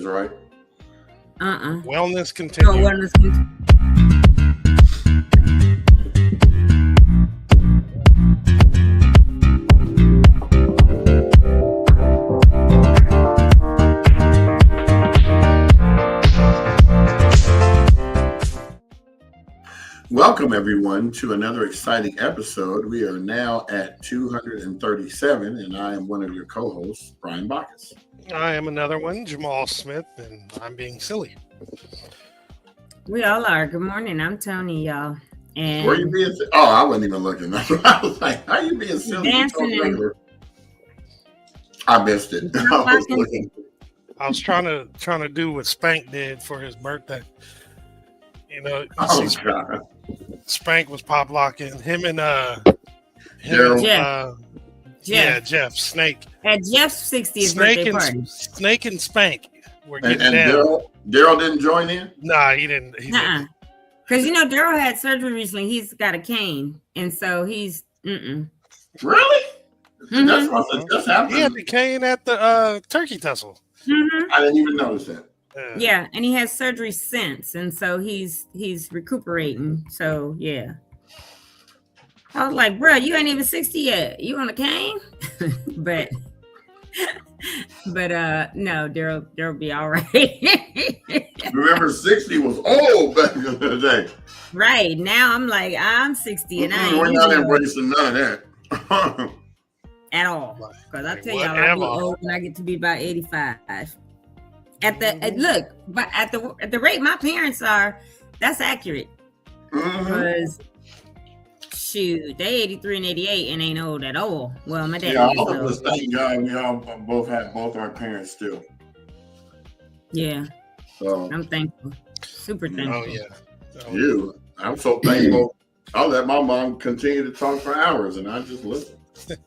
is, right? Wellness No, continue. wellness continue. Welcome, everyone, to another exciting episode. We are now at 237, and I am one of your co-hosts, Brian Bacchus. I am another one, Jamal Smith, and I'm being silly. We all are. Good morning. I'm Tony, y'all. And Were you being? Oh, I wasn't even looking. I was like, "How you being silly?" You talk dancing and regular. I missed it. I was looking. I was trying to do what Spank did for his birthday. You know, you Oh see God, Spank was pop locking him and Daryl. Jeff Snake. at Jeff's 60th birthday party. Snake and Spank were And getting down. Daryl didn't join in. Nah, he didn't. Nuh-uh. Because, Daryl had surgery recently. He's got a cane. And so he's, Really? Mhm. That's happening. He had the cane at the turkey tussle. I didn't even notice that. Yeah, and he has surgery since. And so he's recuperating. So, yeah. I was like, bro, you ain't even 60 yet. You on a cane? but no, Daryl be all right. Remember, 60 was old back in the day. Right. Now I'm like, I'm 60 and I ain't We're not using it embracing none of that. at all. Because I tell y'all, I'll Whatever. be old when I get to be about 85. Look, but at the rate my parents are, that's accurate. Mhm. Because shoot, they 83 and 88 and ain't old at all. Well, my dad Yeah, is all of old. us, thank God, we all both have both our parents still. Yeah, So I'm thankful. Super thankful. Oh yeah. I'm so thankful. I'll let my mom continue to talk for hours, and I just listen. As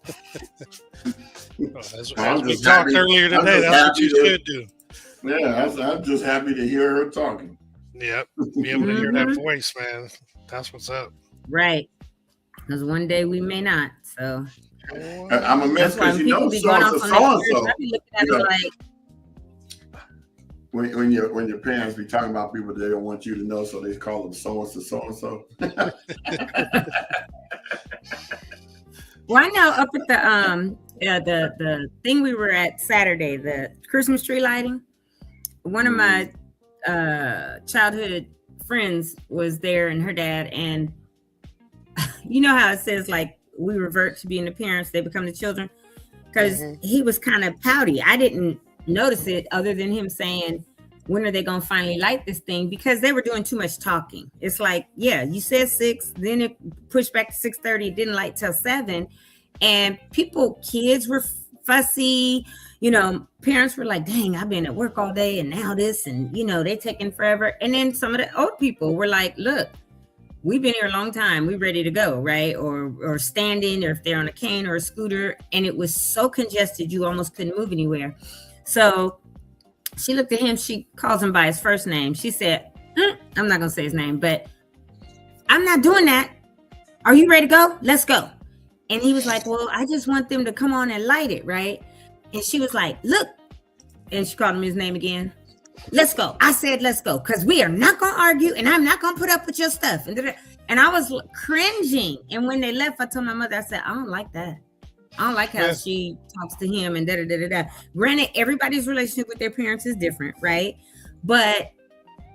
I'm we just talked happy- earlier I'm today, just that's what you happy to- should do. Yeah, I'm just happy to hear her talking. Yep. Be able to hear that Mhm. voice, man. That's what's up. Right. Because one day we may not. So I'm a mess that's why because when you people know be going off so on and their so. I be looking at you them know. like, When your parents be talking about people they don't want you to know, so they call them so and so. well, I know up at the thing we were at Saturday, the Christmas tree lighting. One of my childhood friends was there and her dad, and you know how it says like we revert to being the parents, they become the children, because he was kind of pouty. I didn't notice it other than him saying, when are they gonna finally light this thing? Because they were doing too much talking. It's like, yeah, you said 6, then it pushed back to 6:30, it didn't light till 7, and kids were fussy. Parents were like, dang, I've been at work all day and now this, and they taking forever. And then some of the old people were like, look, we've been here a long time, we ready to go, right? Or standing, or if they're on a cane or a scooter, and it was so congested you almost couldn't move anywhere. So she looked at him, she calls him by his first name. She said, I'm not gonna say his name, but I'm not doing that. Are you ready to go? Let's go. And he was like, well, I just want them to come on and light it, right? And she was like, look, and she called him his name again. Let's go. I said, let's go, because we are not going to argue, and I'm not going to put up with your stuff. And I was cringing. And when they left, I told my mother, I said, I don't like that. I don't like how she talks to him and da-da-da-da-da. Granted, everybody's relationship with their parents is different, right? But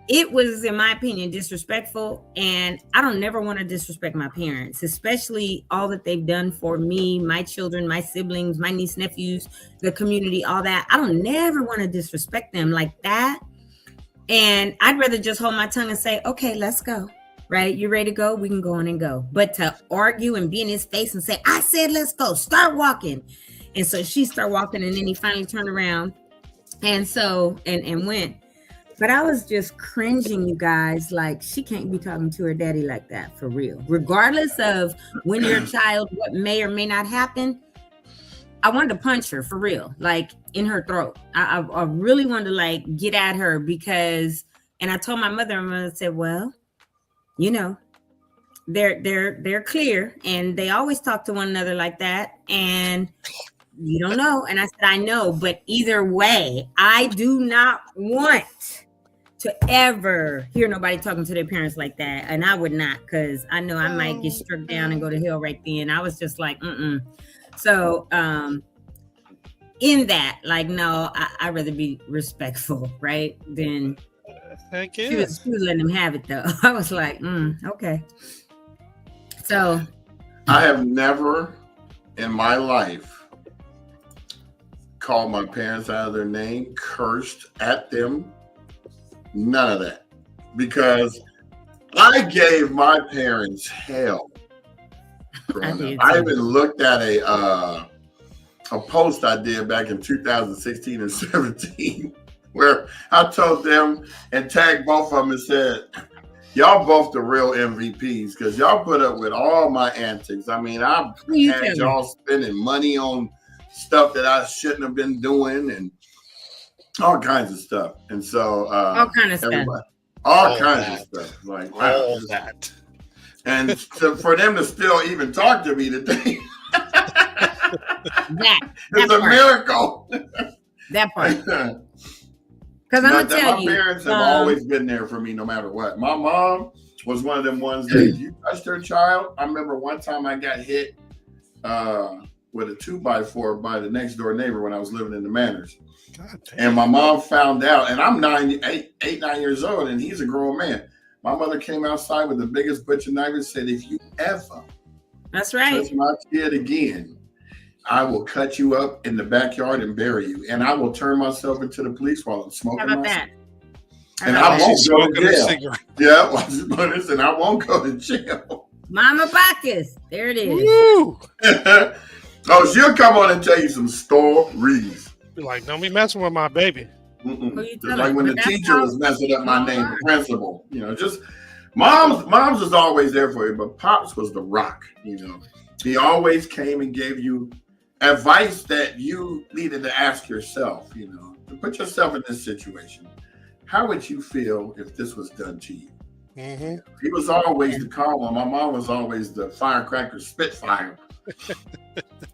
it was, in my opinion, disrespectful. And I don't never want to disrespect my parents, especially all that they've done for me, my children, my siblings, my niece, nephews, the community, all that. I don't never want to disrespect them like that. And I'd rather just hold my tongue and say, okay, let's go. Right? You ready to go? We can go on and go. But to argue and be in his face and say, I said, let's go, start walking. And so she started walking, and then he finally turned around. And so, and went. But I was just cringing, you guys. Like, she can't be talking to her daddy like that, for real. Regardless of when you're a child, what may or may not happen. I wanted to punch her, for real, like in her throat. I really wanted to like get at her because, and I told my mother, and my mother said, well, they're clear, and they always talk to one another like that. And you don't know. And I said, I know, but either way, I do not want to ever hear nobody talking to their parents like that. And I would not, because I know I might get struck down and go to hell right then. I was just like, So in that, like, no, I'd rather be respectful, right? Than Heck yeah. she was letting them have it though. I was like, okay. So I have never in my life called my parents out of their name, cursed at them. None of that. Because I gave my parents hell. I even looked at a post I did back in 2016 and 17 where I told them and tagged both of them and said, y'all both the real MVPs because y'all put up with all my antics. I mean, I had y'all spending money on stuff that I shouldn't have been doing and all kinds of stuff. And so all kinds of stuff. All kinds of stuff. Like all that. And for them to still even talk to me today, it's a miracle. That part. Because I'm going to tell you. My parents have always been there for me no matter what. My mom was one of them ones that if you touched her child, I remember one time I got hit with a 2x4 by the next door neighbor when I was living in the Manors. And my mom found out, and I'm 9 years old, and he's a grown man. My mother came outside with the biggest butcher knife and said, if you ever touch my kid again, I will cut you up in the backyard and bury you. And I will turn myself into the police while I'm smoking. How about that? And I won't go to jail. Yeah, and I won't go to jail. Mama Bacchus. There it is. Woo! Oh, she'll come on and tell you some stories. Be like, don't be messing with my baby. Just like when the teacher was messing up my name, the principal. You know, just mom's was always there for you, but Pops was the rock. You know, he always came and gave you advice that you needed to ask yourself. You know, to put yourself in this situation. How would you feel if this was done to you? Mm-hmm. He was always the calm one. My mom was always the firecracker spitfire,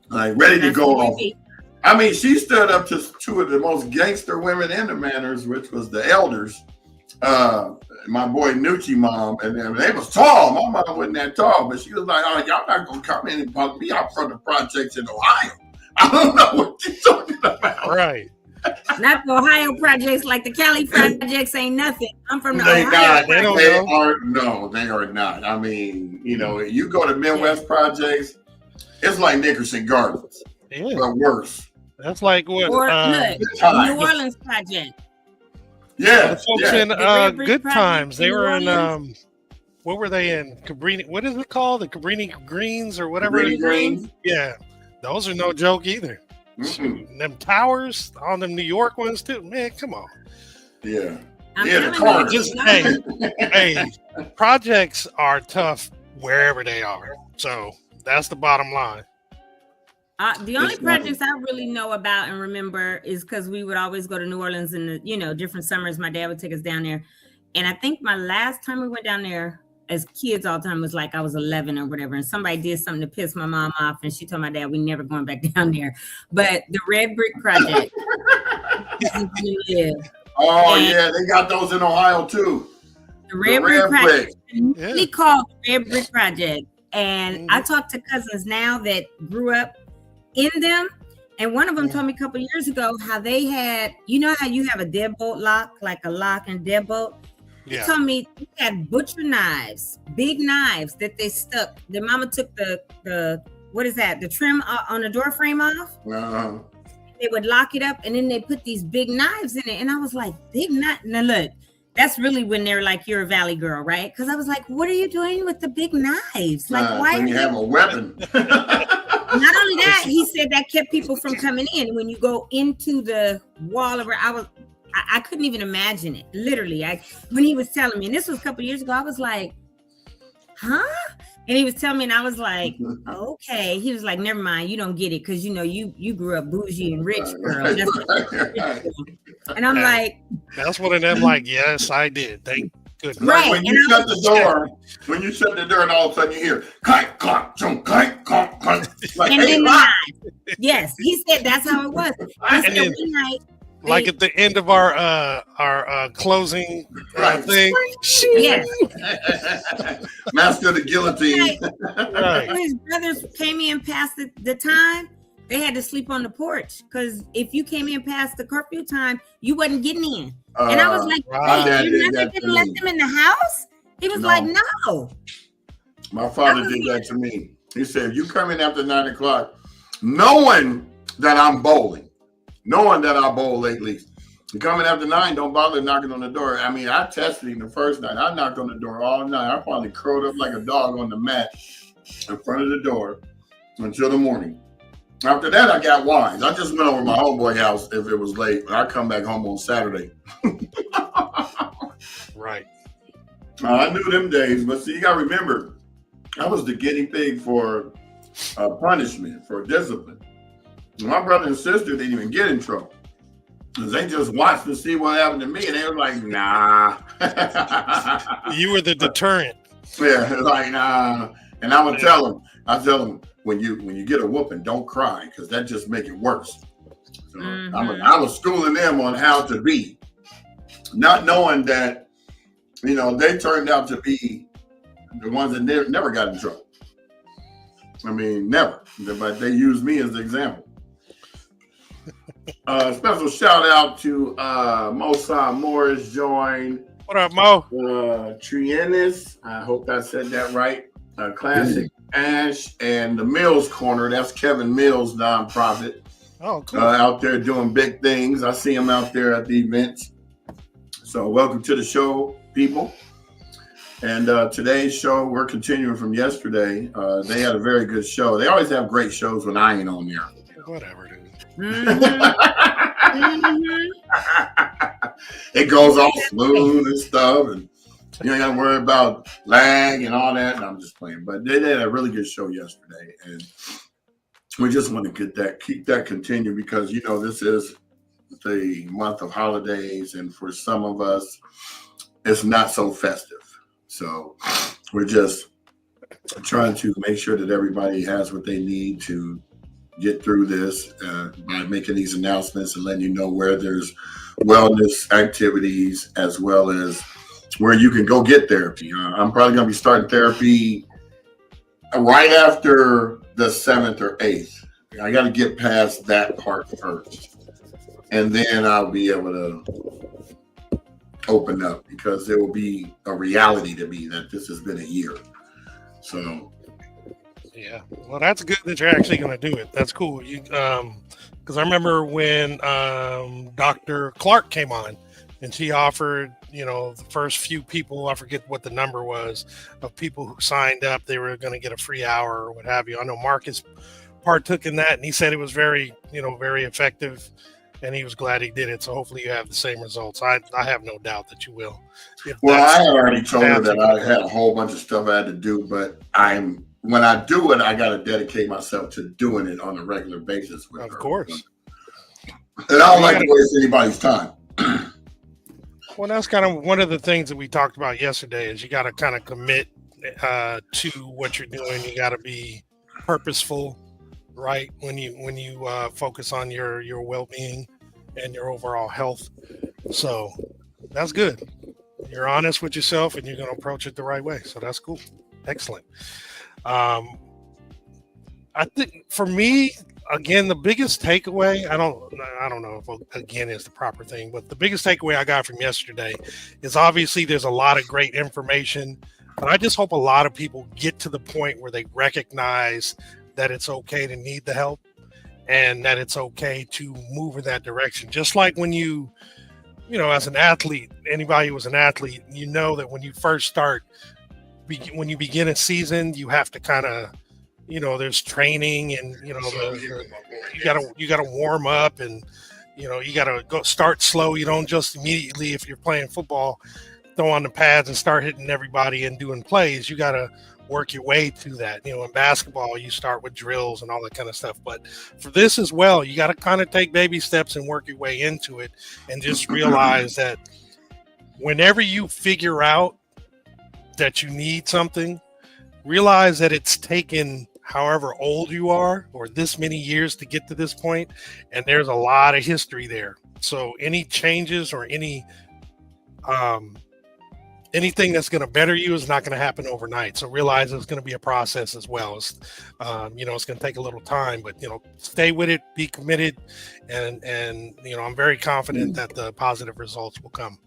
like ready to go off. I mean, she stood up to two of the most gangster women in the Manors, which was the elders. My boy Nucci mom, and them. They was tall. My mom wasn't that tall, but she was like, "Oh, y'all not gonna come in and punk me out from the projects in Ohio." I don't know what you're talking about. Right. Not the Ohio projects, like the Cali projects ain't nothing. I'm from the They Ohio. They are not. I mean, you know, you go to Midwest projects, it's like Nickerson Gardens, but worse. That's like what? Or New Orleans project. Yeah. The folks in Good Times, they were in, what were they in? Cabrini, what is it called? The Cabrini Greens or whatever. Cabrini Greens? Yeah. Those are no joke either. Them towers, all them New York ones too. Man, come on. Yeah. The car. Just, hey, projects are tough wherever they are. So that's the bottom line. The only projects I really know about and remember is because we would always go to New Orleans in the, different summers. My dad would take us down there. And I think my last time we went down there as kids all the time was like I was 11 or whatever. And somebody did something to piss my mom off. And she told my dad, we never going back down there. But the Red Brick Project. Yeah, they got those in Ohio too. The Red Brick Project. Really called the Red Brick Project. And I talked to cousins now that grew up in them, and one of them told me a couple of years ago how they had, how you have a deadbolt lock, like a lock and deadbolt. He told me they had butcher knives, big knives that they stuck. Their mama took the what is that? The trim on the door frame off. They would lock it up, and then they put these big knives in it. And I was like, big knife. Now look, that's really when they're like, you're a Valley girl, right? Because I was like, what are you doing with the big knives? Like, why when you have a weapon? Not only that, he said that kept people from coming in. When you go into the wall of I couldn't even imagine it. Literally, when he was telling me, and this was a couple of years ago, I was like, huh? And he was telling me, and I was like, okay. He was like, never mind, you don't get it because you grew up bougie and rich, girl. That's and I'm like, that's one of them. Like, yes, I did. Good. Like when you shut the door, and all of a sudden you hear clank, clunk, chunk, clank, clunk, clunk. Like, and hey, then lock. yes, he said that's how it was. He said then, one night, like at the end of our closing thing. Yes. Master of the guillotine. Right. When his brothers came in past the time, they had to sleep on the porch because if you came in past the curfew time, you wasn't getting in. And I was like, right. your mother didn't let them in the house? He was like, no. My father did that to me. He said, you come in after 9 o'clock, knowing that I'm bowling, knowing that I bowl late least. You coming after 9, don't bother knocking on the door. I mean, I tested him the first night. I knocked on the door all night. I probably curled up like a dog on the mat in front of the door until the morning. After that, I got wise. I just went over to my homeboy house if it was late, but I come back home on Saturday. Right. I knew them days, but see, you got to remember, I was the guinea pig for punishment, for discipline. My brother and sister didn't even get in trouble. They just watched to see what happened to me, and they were like, nah. You were the deterrent. Yeah, like, nah. And I would tell them, when you get a whooping, don't cry, because that just make it worse. So I was schooling them on how to be, not knowing that, they turned out to be the ones that never got in trouble. I mean, never. But they used me as the example. Special shout out to Mosa Morris joined. What up, Mo? Triennis, I hope I said that right. Classic Ash and the Mills Corner. That's Kevin Mills' nonprofit. Oh, cool. Out there doing big things. I see him out there at the events. So welcome to the show, people. And today's show, we're continuing from yesterday. They had a very good show. They always have great shows when I ain't on there. Whatever, dude. It goes all smooth and stuff, and you ain't got to worry about lag and all that. And I'm just playing, but they did a really good show yesterday, and we just want to keep that continue because this is the month of holidays, and for some of us, it's not so festive. So we're just trying to make sure that everybody has what they need to get through this by making these announcements and letting you know where there's wellness activities as well as where you can go get therapy. I'm probably going to be starting therapy right after the 7th or 8th. I got to get past that part first. And then I'll be able to open up because it will be a reality to me that this has been a year. So yeah, well, that's good that you're actually going to do it. That's cool. Because I remember when Dr. Clark came on, and she offered, the first few people, I forget what the number was, of people who signed up, they were going to get a free hour or what have you. I know Marcus partook in that, and he said it was very, very effective, and he was glad he did it. So hopefully you have the same results. I have no doubt that you will. Well, I had already told her that I had a whole bunch of stuff I had to do, but when I do it, I got to dedicate myself to doing it on a regular basis with her. Of course. And I don't like to waste anybody's time. Well, that's kind of one of the things that we talked about yesterday is you got to kind of commit to what you're doing. You got to be purposeful, right? When you focus on your well-being and your overall health. So that's good. You're honest with yourself and you're going to approach it the right way. So that's cool. Excellent. I think for me, again, the biggest takeaway, I don't know if again is the proper thing, but the biggest takeaway I got from yesterday is obviously there's a lot of great information, but I just hope a lot of people get to the point where they recognize that it's okay to need the help and that it's okay to move in that direction. Just like when you as an athlete, anybody who was an athlete, that when you first start, when you begin a season, you have to kind of, there's training and, you gotta warm up and, you gotta go start slow. You don't just immediately, if you're playing football, throw on the pads and start hitting everybody and doing plays. You gotta work your way to that. In basketball, you start with drills and all that kind of stuff. But for this as well, you got to kind of take baby steps and work your way into it and just realize that whenever you figure out that you need something, realize that it's taken however old you are or this many years to get to this point, and there's a lot of history there. So any changes or anything that's going to better you is not going to happen overnight. So realize it's going to be a process as well. It's, it's going to take a little time, but stay with it, be committed, and I'm very confident that the positive results will come.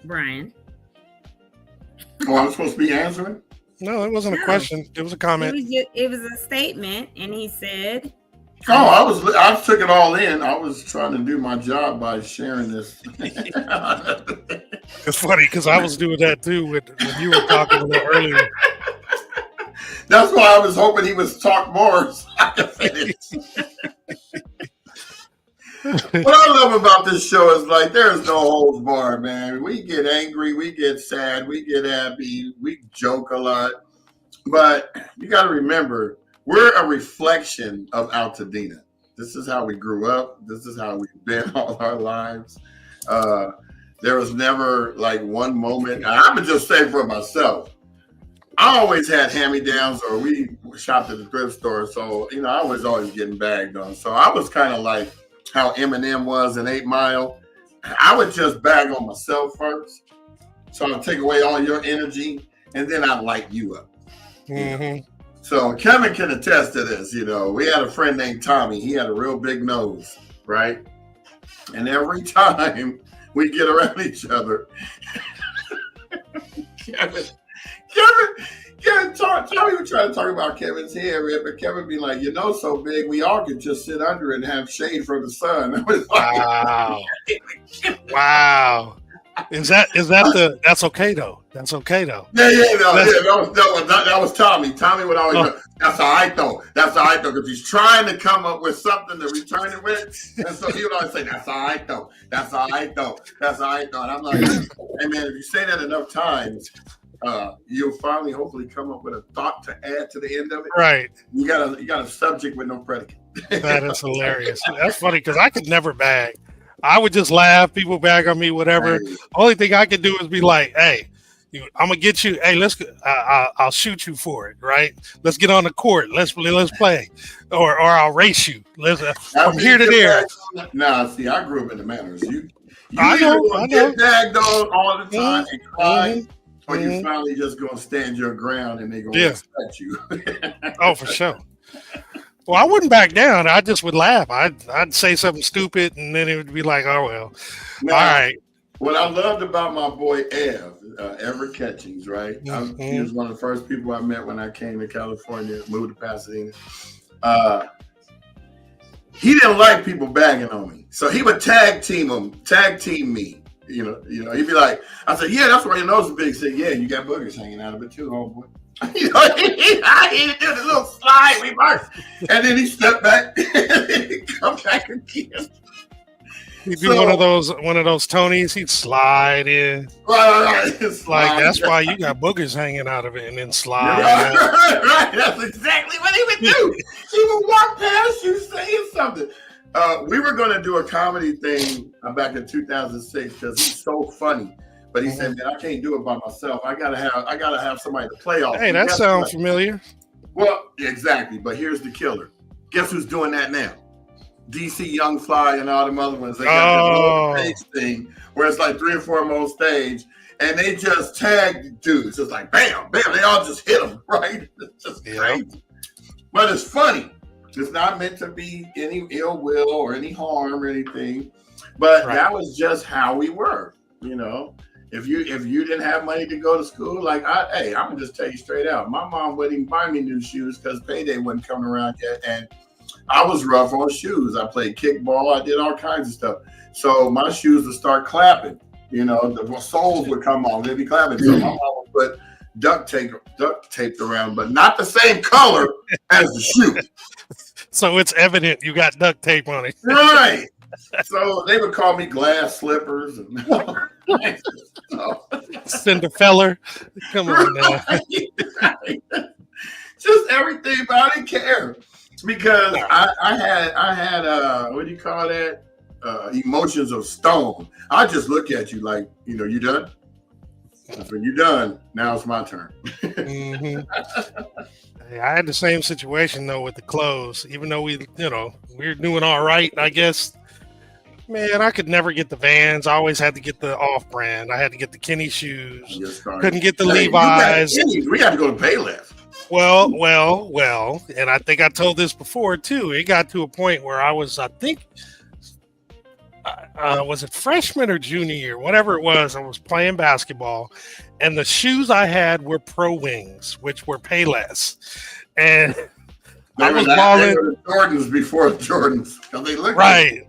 Brian. Oh, I'm supposed to be answering? No, it wasn't a question. It was a comment. It was a statement, and he said. Oh, I took it all in. I was trying to do my job by sharing this. It's funny because I was doing that too when you were talking a little earlier. That's why I was hoping he would talk more so I could finish. What I love about this show is like there's no holds barred, man. We get angry, we get sad, we get happy, we joke a lot. But you got to remember, we're a reflection of Altadena. This is how we grew up. This is how we've been all our lives. There was never like one moment. I would just say for myself, I always had hand-me-downs, or we shopped at the thrift store. So, I was always getting bagged on. So I was kind of like how Eminem was in 8 Mile. I would just bag on myself first. So I'd take away all your energy, and then I'd light you up. Mm-hmm. So Kevin can attest to this. We had a friend named Tommy. He had a real big nose, right? And every time we get around each other, Tommy would try to talk about Kevin's hair, but Kevin be like, so big, we all could just sit under it and have shade from the sun. Wow. Wow. Is that that's okay though? That's okay though. That was Tommy. Tommy would always go, that's all right though. That's all right though, because he's trying to come up with something to return it with. And so he would always say, that's all right though. That's all right though. That's all right though. And I'm like, hey man, if you say that enough times, you'll finally hopefully come up with a thought to add to the end of it. Right. You got a subject with no predicate. That is hilarious. That's funny because I could never bag. I would just laugh. People bag on me, whatever. Right. Only thing I could do is be like, "Hey, I'm gonna get you. Hey, I'll shoot you for it, right? Let's get on the court. Let's play, or I'll race you. From here to there." Nah, see, I grew up in the manners. You I know. Get bagged on all the time and cry, Mm-hmm. or you finally just gonna stand your ground and they gonna respect you. Oh, for sure. Well, I wouldn't back down. I just would laugh. I'd say something stupid, and then it would be like, "Oh well, now, all right." What I loved about my boy Everett Catchings, right? Mm-hmm. He was one of the first people I met when I came to California, moved to Pasadena. He didn't like people bagging on me, so he would tag team me. He'd be like, I said, "Yeah, that's why your nose is big." He said, "Yeah, you got boogers hanging out of it too, homeboy." He did a little slide reverse, and then he stepped back and come back again. He'd be one of those Tonys. He'd slide in. Right. Like that's why you got boogers hanging out of it, and then slide. Right. That's exactly what he would do. He would walk past you saying something. We were going to do a comedy thing back in 2006 because he's so funny. But he said, "Man, I can't do it by myself. I gotta have somebody to play off." Hey, that sounds familiar. Well, exactly. But here's the killer. Guess who's doing that now? DC Young Fly and all them other ones. They got this little stage thing where it's like 3 or 4 more stage, and they just tag dudes. It's like bam, bam. They all just hit them, right? It's just crazy. But it's funny. It's not meant to be any ill will or any harm or anything. But that was just how we were, If you didn't have money to go to school, like I'm gonna just tell you straight out, my mom wouldn't even buy me new shoes because payday wasn't coming around yet, and I was rough on shoes. I played kickball, I did all kinds of stuff. So my shoes would start clapping. The soles would come off, they'd be clapping. So my mom would put duct taped around, but not the same color as the shoe. So it's evident you got duct tape on it, right? So they would call me glass slippers and Cinderfella. Come on now. Right. Just everything, but I didn't care. Because I had what do you call that? Emotions of stone. I just look at you like, you done? When you done, now it's my turn. Mm-hmm. Hey, I had the same situation though with the clothes. Even though we were doing all right, I guess. Man, I could never get the Vans. I always had to get the off-brand. I had to get the Kenny shoes. Couldn't get the Levi's. We had to go to Payless. Well, and I think I told this before too. It got to a point where I think, was it freshman or junior year, whatever it was. I was playing basketball, and the shoes I had were Pro Wings, which were Payless, and I was balling. Jordans before Jordans, they look right.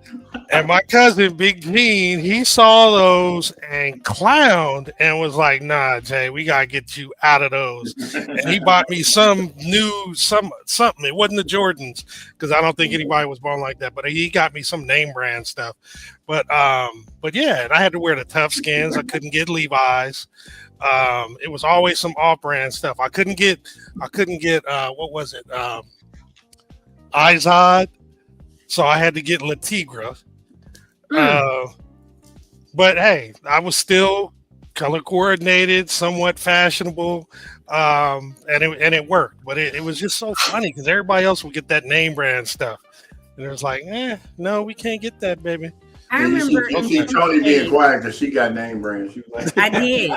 And my cousin, Big Gene, he saw those and clowned and was like, "Nah, Jay, we gotta get you out of those." And he bought me some new something. It wasn't the Jordans because I don't think anybody was born like that. But he got me some name brand stuff. But yeah, and I had to wear the tough skins. I couldn't get Levi's. It was always some off-brand stuff. I couldn't get what was it? Izod. So I had to get La Tigra. But hey, I was still color coordinated, somewhat fashionable, and it worked. But it was just so funny because everybody else would get that name brand stuff, and it was like, no, we can't get that, baby. I remember Tony being quiet because she got name brand. She was like, I did.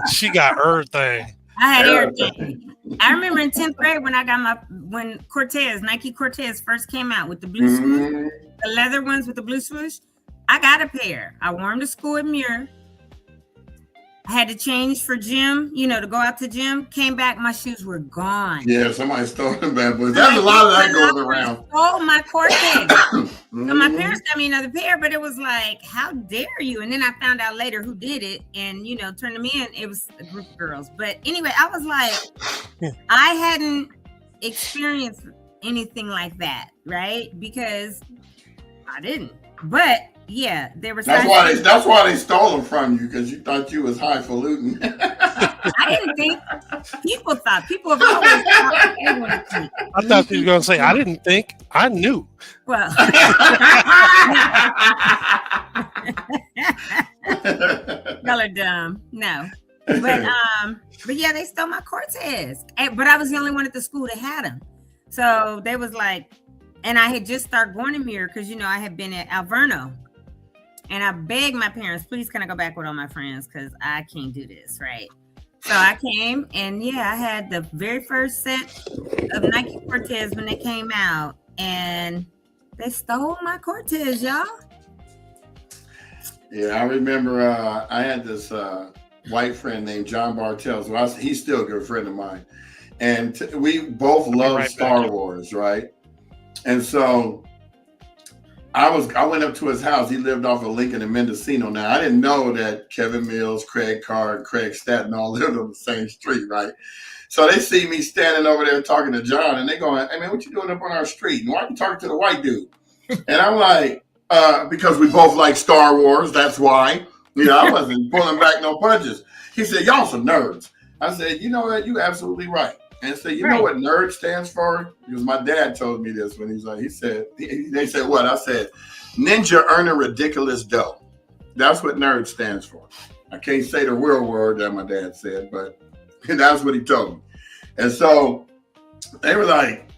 She got everything. I had everything. I remember in 10th grade when I got when Nike Cortez first came out with the blue swoosh, the leather ones with the blue swoosh. I got a pair. I wore them to school at Muir. I had to change for gym, to go out to gym. Came back, my shoes were gone. Yeah, somebody stole them bad boys. There's a lot of that going around. Oh, my Cortez. So my parents got me another pair, but it was like, how dare you? And then I found out later who did it and, turned them in. It was a group of girls. But anyway, I was like, I hadn't experienced anything like that, right? Because I didn't. But yeah, there was. That's why they stole them from you because you thought you was highfalutin. I didn't think people have always thought they wanted to. I thought you were going to say I didn't think. I knew. Well, y'all are dumb. No, but yeah, they stole my Cortez. But I was the only one at the school that had them, so they was like, and I had just started going to Muir because I had been at Alverno. And I begged my parents, please, can I go back with all my friends? Because I can't do this, right? So I came, and yeah, I had the very first set of Nike Cortez when they came out, and they stole my Cortez, y'all. Yeah, I remember I had this white friend named John Bartels. So he's still a good friend of mine. And we both love Star Wars, right? And so I went up to his house. He lived off of Lincoln and Mendocino. Now, I didn't know that Kevin Mills, Craig Carr, and Craig Statton all lived on the same street, right? So they see me standing over there talking to John, and they going, "Hey, man, what you doing up on our street? And why are you talking to the white dude?" And I'm like, because we both like Star Wars. That's why. I wasn't pulling back no punches. He said, "Y'all some nerds." I said, "You know what? You're absolutely right." And so, you know what nerd stands for? Because my dad told me this when they said what? I said, ninja earn a ridiculous dough. That's what nerd stands for. I can't say the real word that my dad said, but that's what he told me. And so they were like,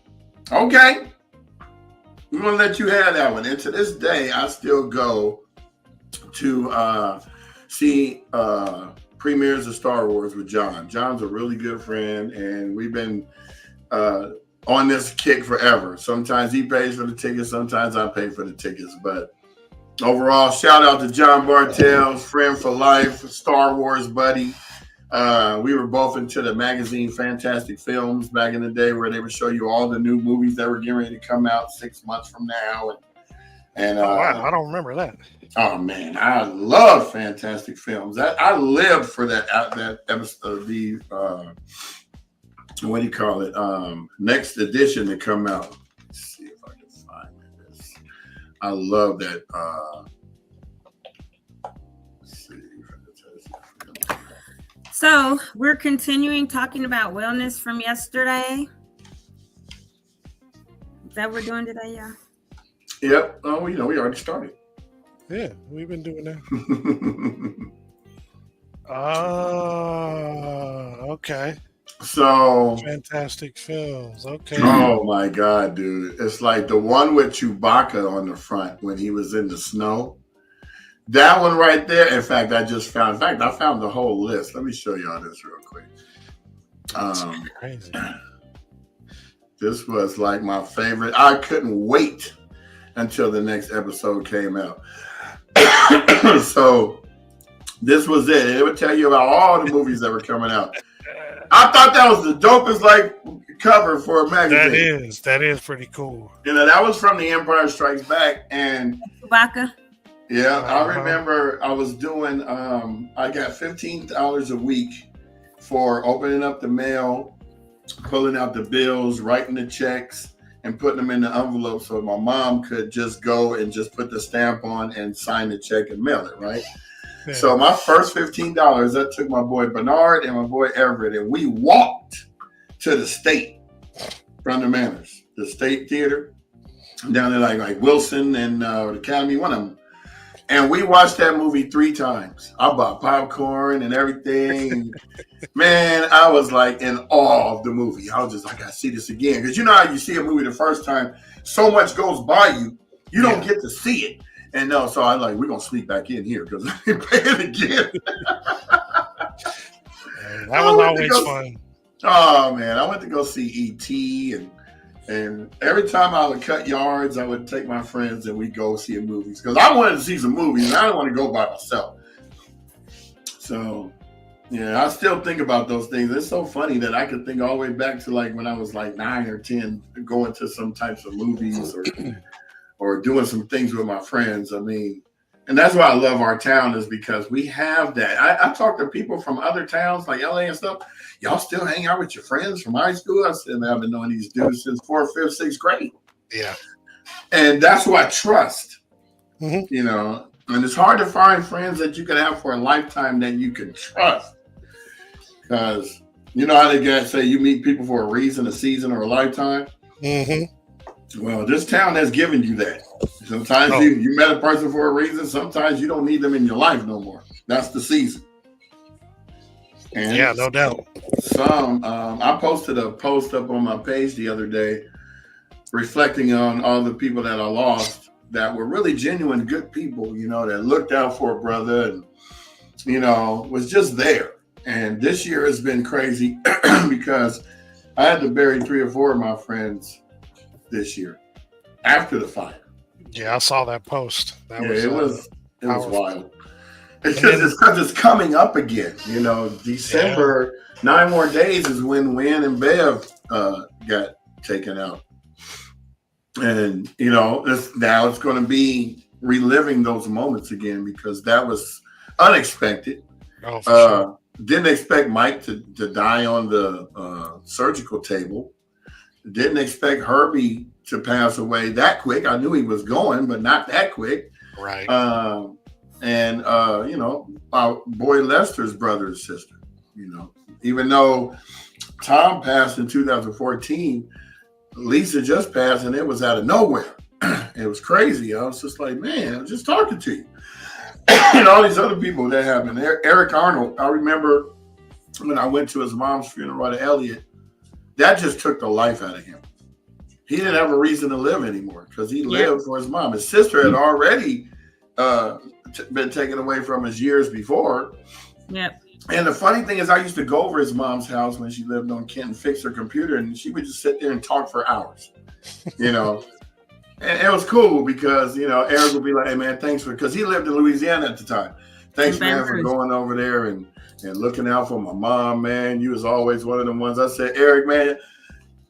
okay, we're going to let you have that one. And to this day, I still go to see premieres of Star Wars with John. John's a really good friend, and we've been on this kick forever. Sometimes he pays for the tickets, sometimes I pay for the tickets. But overall, shout out to John Bartels, friend for life, Star Wars buddy. We were both into the magazine Fantastic Films back in the day where they would show you all the new movies that were getting ready to come out 6 months from now. Wow, I don't remember that. Oh man, I love Fantastic Films. I lived for that episode, the what do you call it? Next edition to come out. Let's see if I can find this. I love that. Let's see. So we're continuing talking about wellness from yesterday. that we're doing today, y'all? Yep. Oh, we already started. Yeah, we've been doing that. Okay. So fantastic films. Okay. Oh my God, dude. It's like the one with Chewbacca on the front when he was in the snow. That one right there. In fact, I found the whole list. Let me show y'all this real quick. Crazy. This was like my favorite. I couldn't wait until the next episode came out. So this was it. It would tell you about all the movies that were coming out. I thought that was the dopest cover for a magazine. That is pretty cool. That was from The Empire Strikes Back, and Chewbacca. Yeah, I remember I was doing. I got $15 a week for opening up the mail, pulling out the bills, writing the checks, and putting them in the envelope so my mom could just go and just put the stamp on and sign the check and mail it, right? Yeah. So my first $15, I took my boy Bernard and my boy Everett, and we walked to the state from the Manors, the State Theater, down there like Wilson and the Academy, one of them. And we watched that movie 3 times. I bought popcorn and everything. Man, I was like in awe of the movie. I was just like, I gotta see this again. Because you know how you see a movie the first time, so much goes by you don't get to see it. And so I like, we're gonna sneak back in here because I ain't pay it again. That was always fun. Oh man, I went to go see E.T. and every time I would cut yards, I would take my friends and we'd go see movies because I wanted to see some movies and I didn't want to go by myself. So, yeah, I still think about those things. It's so funny that I could think all the way back to like when I was like 9 or 10, going to some types of movies or doing some things with my friends. I mean, and that's why I love our town is because we have that. I talk to people from other towns like LA and stuff. Y'all still hang out with your friends from high school? I said, I've been knowing these dudes since 4th, 5th, 6th grade. Yeah. And that's who I trust, and it's hard to find friends that you can have for a lifetime that you can trust. Because you know how they guys say you meet people for a reason, a season, or a lifetime? Mm-hmm. Well, this town has given you that. Sometimes you met a person for a reason. Sometimes you don't need them in your life no more. That's the season. And yeah, no doubt. I posted a post up on my page the other day reflecting on all the people that I lost that were really genuine good people, that looked out for a brother and, was just there. And this year has been crazy because I had to bury 3 or 4 of my friends this year after the fire. Yeah, I saw that post. It was wild. It's because it's coming up again. December, 9 more days is when Wynn and Bev got taken out. And, now it's going to be reliving those moments again because that was unexpected. Oh, for sure. Didn't expect Mike to die on the surgical table. Didn't expect Herbie to pass away that quick. I knew he was going, but not that quick. Right. And our boy Lester's brother and sister, even though Tom passed in 2014, Lisa just passed and it was out of nowhere. It was crazy. I was just like, man, I'm just talking to you. And all these other people that happened. Eric Arnold, I remember when I went to his mom's funeral at Elliott, that just took the life out of him. He didn't have a reason to live anymore because he lived for his mom. His sister had already been taken away from us years before. Yep. And the funny thing is I used to go over his mom's house when she lived on Kent and fix her computer, and she would just sit there and talk for hours, And it was cool because, Eric would be like, hey, man, thanks because he lived in Louisiana at the time. Thanks, man, for going over there and looking out for my mom, man. You was always one of the ones. I said, Eric, man,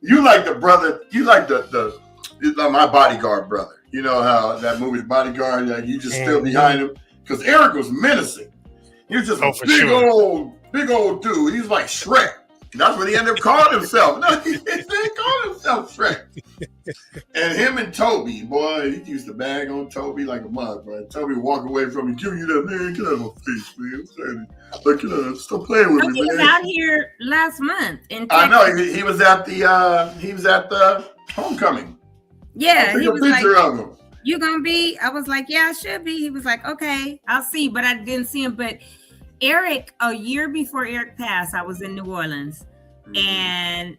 you like the brother, you like my bodyguard brother. You know how that movie Bodyguard, like you just stood behind him because Eric was menacing. He was just a big old dude. He was like Shrek. That's what he ended up calling himself. No, he called himself Shrek. And him and Toby, boy, he used to bag on Toby like a mug, bro. Toby would walk away from me, give you that, man, get out of my face, man. Like, stop playing with me, man. He was out here last month in Texas. I know he was at the homecoming. Yeah, I he took a was like, picture of him. "You gonna be?" I was like, "Yeah, I should be." He was like, "Okay, I'll see," but I didn't see him. But Eric, a year before Eric passed, I was in New Orleans, and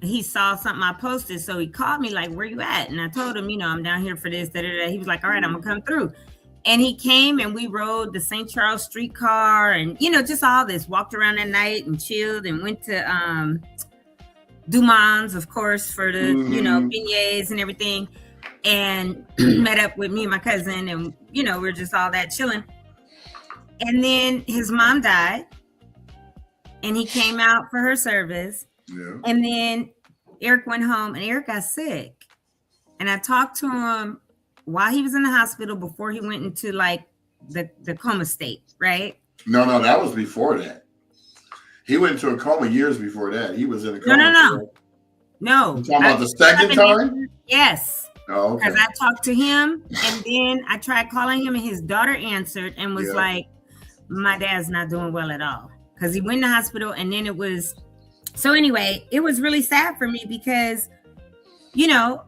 he saw something I posted, so he called me like, "Where you at?" And I told him, I'm down here for this. Da, da, da. He was like, "All right, I'm gonna come through." And he came and we rode the St. Charles streetcar and just all this. Walked around at night and chilled and went to Dumont's, of course, for the beignets and everything, and met up with me and my cousin, and we were just all that chilling. And then his mom died, and he came out for her service. Yeah. And then Eric went home, and Eric got sick. And I talked to him while he was in the hospital before he went into like the coma state, right? No, that was before that. He went into a coma years before that. He was in a coma. No. You're talking about the second time? Yes. Oh, okay. Because I talked to him, and then I tried calling him, and his daughter answered and was like, "My dad's not doing well at all." Because he went in the hospital, and then it was... So anyway, it was really sad for me because,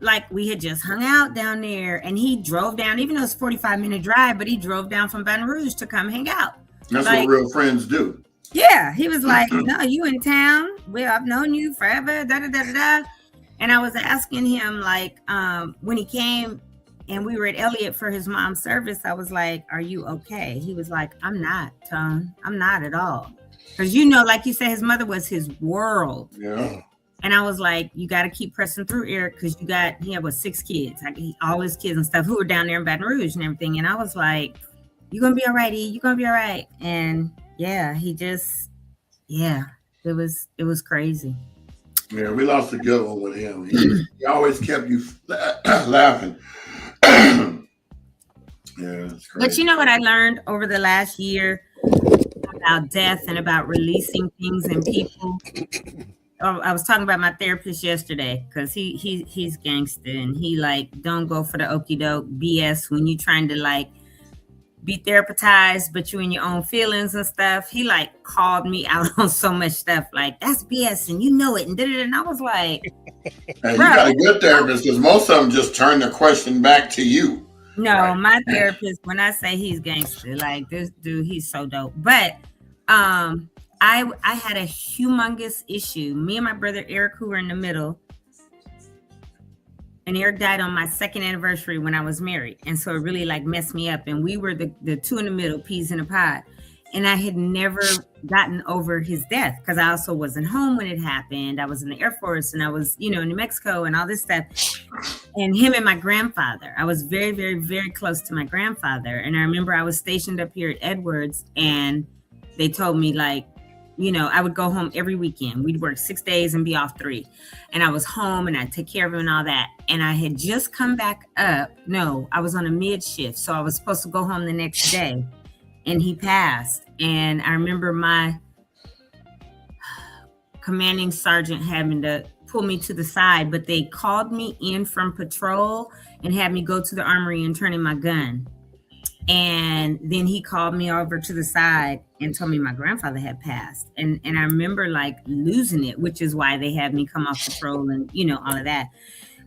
like we had just hung out down there, and he drove down, even though it's a 45-minute drive, but he drove down from Baton Rouge to come hang out. That's what real friends do. Yeah, he was like, "No, you in town? Well, I've known you forever, da da da da." And I was asking him, like, when he came and we were at Elliott for his mom's service, I was like, "Are you okay?" He was like, "I'm not, Tom. I'm not at all." Because, like you said, his mother was his world. Yeah. And I was like, "You got to keep pressing through, Eric, because he had 6 kids, like all his kids and stuff who were down there in Baton Rouge and everything." And I was like, "You're going to be all right, E. You're going to be all right." And yeah, it was crazy. Yeah, we lost a good one with him. He always kept you laughing. Yeah, it's crazy. But you know what I learned over the last year about death and about releasing things and people? I was talking about my therapist yesterday because he's gangster, and he like don't go for the okie doke BS when you trying to like be therapized, but you in your own feelings and stuff. He like called me out on so much stuff, like that's BS and it, and did it. And I was like, "Hey, you got a good therapist, because most of them just turn the question back to you." No, right? My therapist, when I say he's gangster, like this dude, he's so dope. But I had a humongous issue. Me and my brother Eric, who were in the middle, and Eric died on my 2nd anniversary when I was married. And so it really like messed me up. And we were the two in the middle, peas in a pod. And I had never gotten over his death because I also wasn't home when it happened. I was in the Air Force, and I was, in New Mexico and all this stuff. And him and my grandfather, I was very, very, very close to my grandfather. And I remember I was stationed up here at Edwards, and they told me like, I would go home every weekend. We'd work 6 days and be off 3. And I was home, and I'd take care of him and all that. And I had just come back up. No, I was on a mid shift. So I was supposed to go home the next day, and he passed. And I remember my commanding sergeant having to pull me to the side, but they called me in from patrol and had me go to the armory and turn in my gun. And then he called me over to the side and told me my grandfather had passed. And I remember like losing it, which is why they had me come off patrol and, all of that.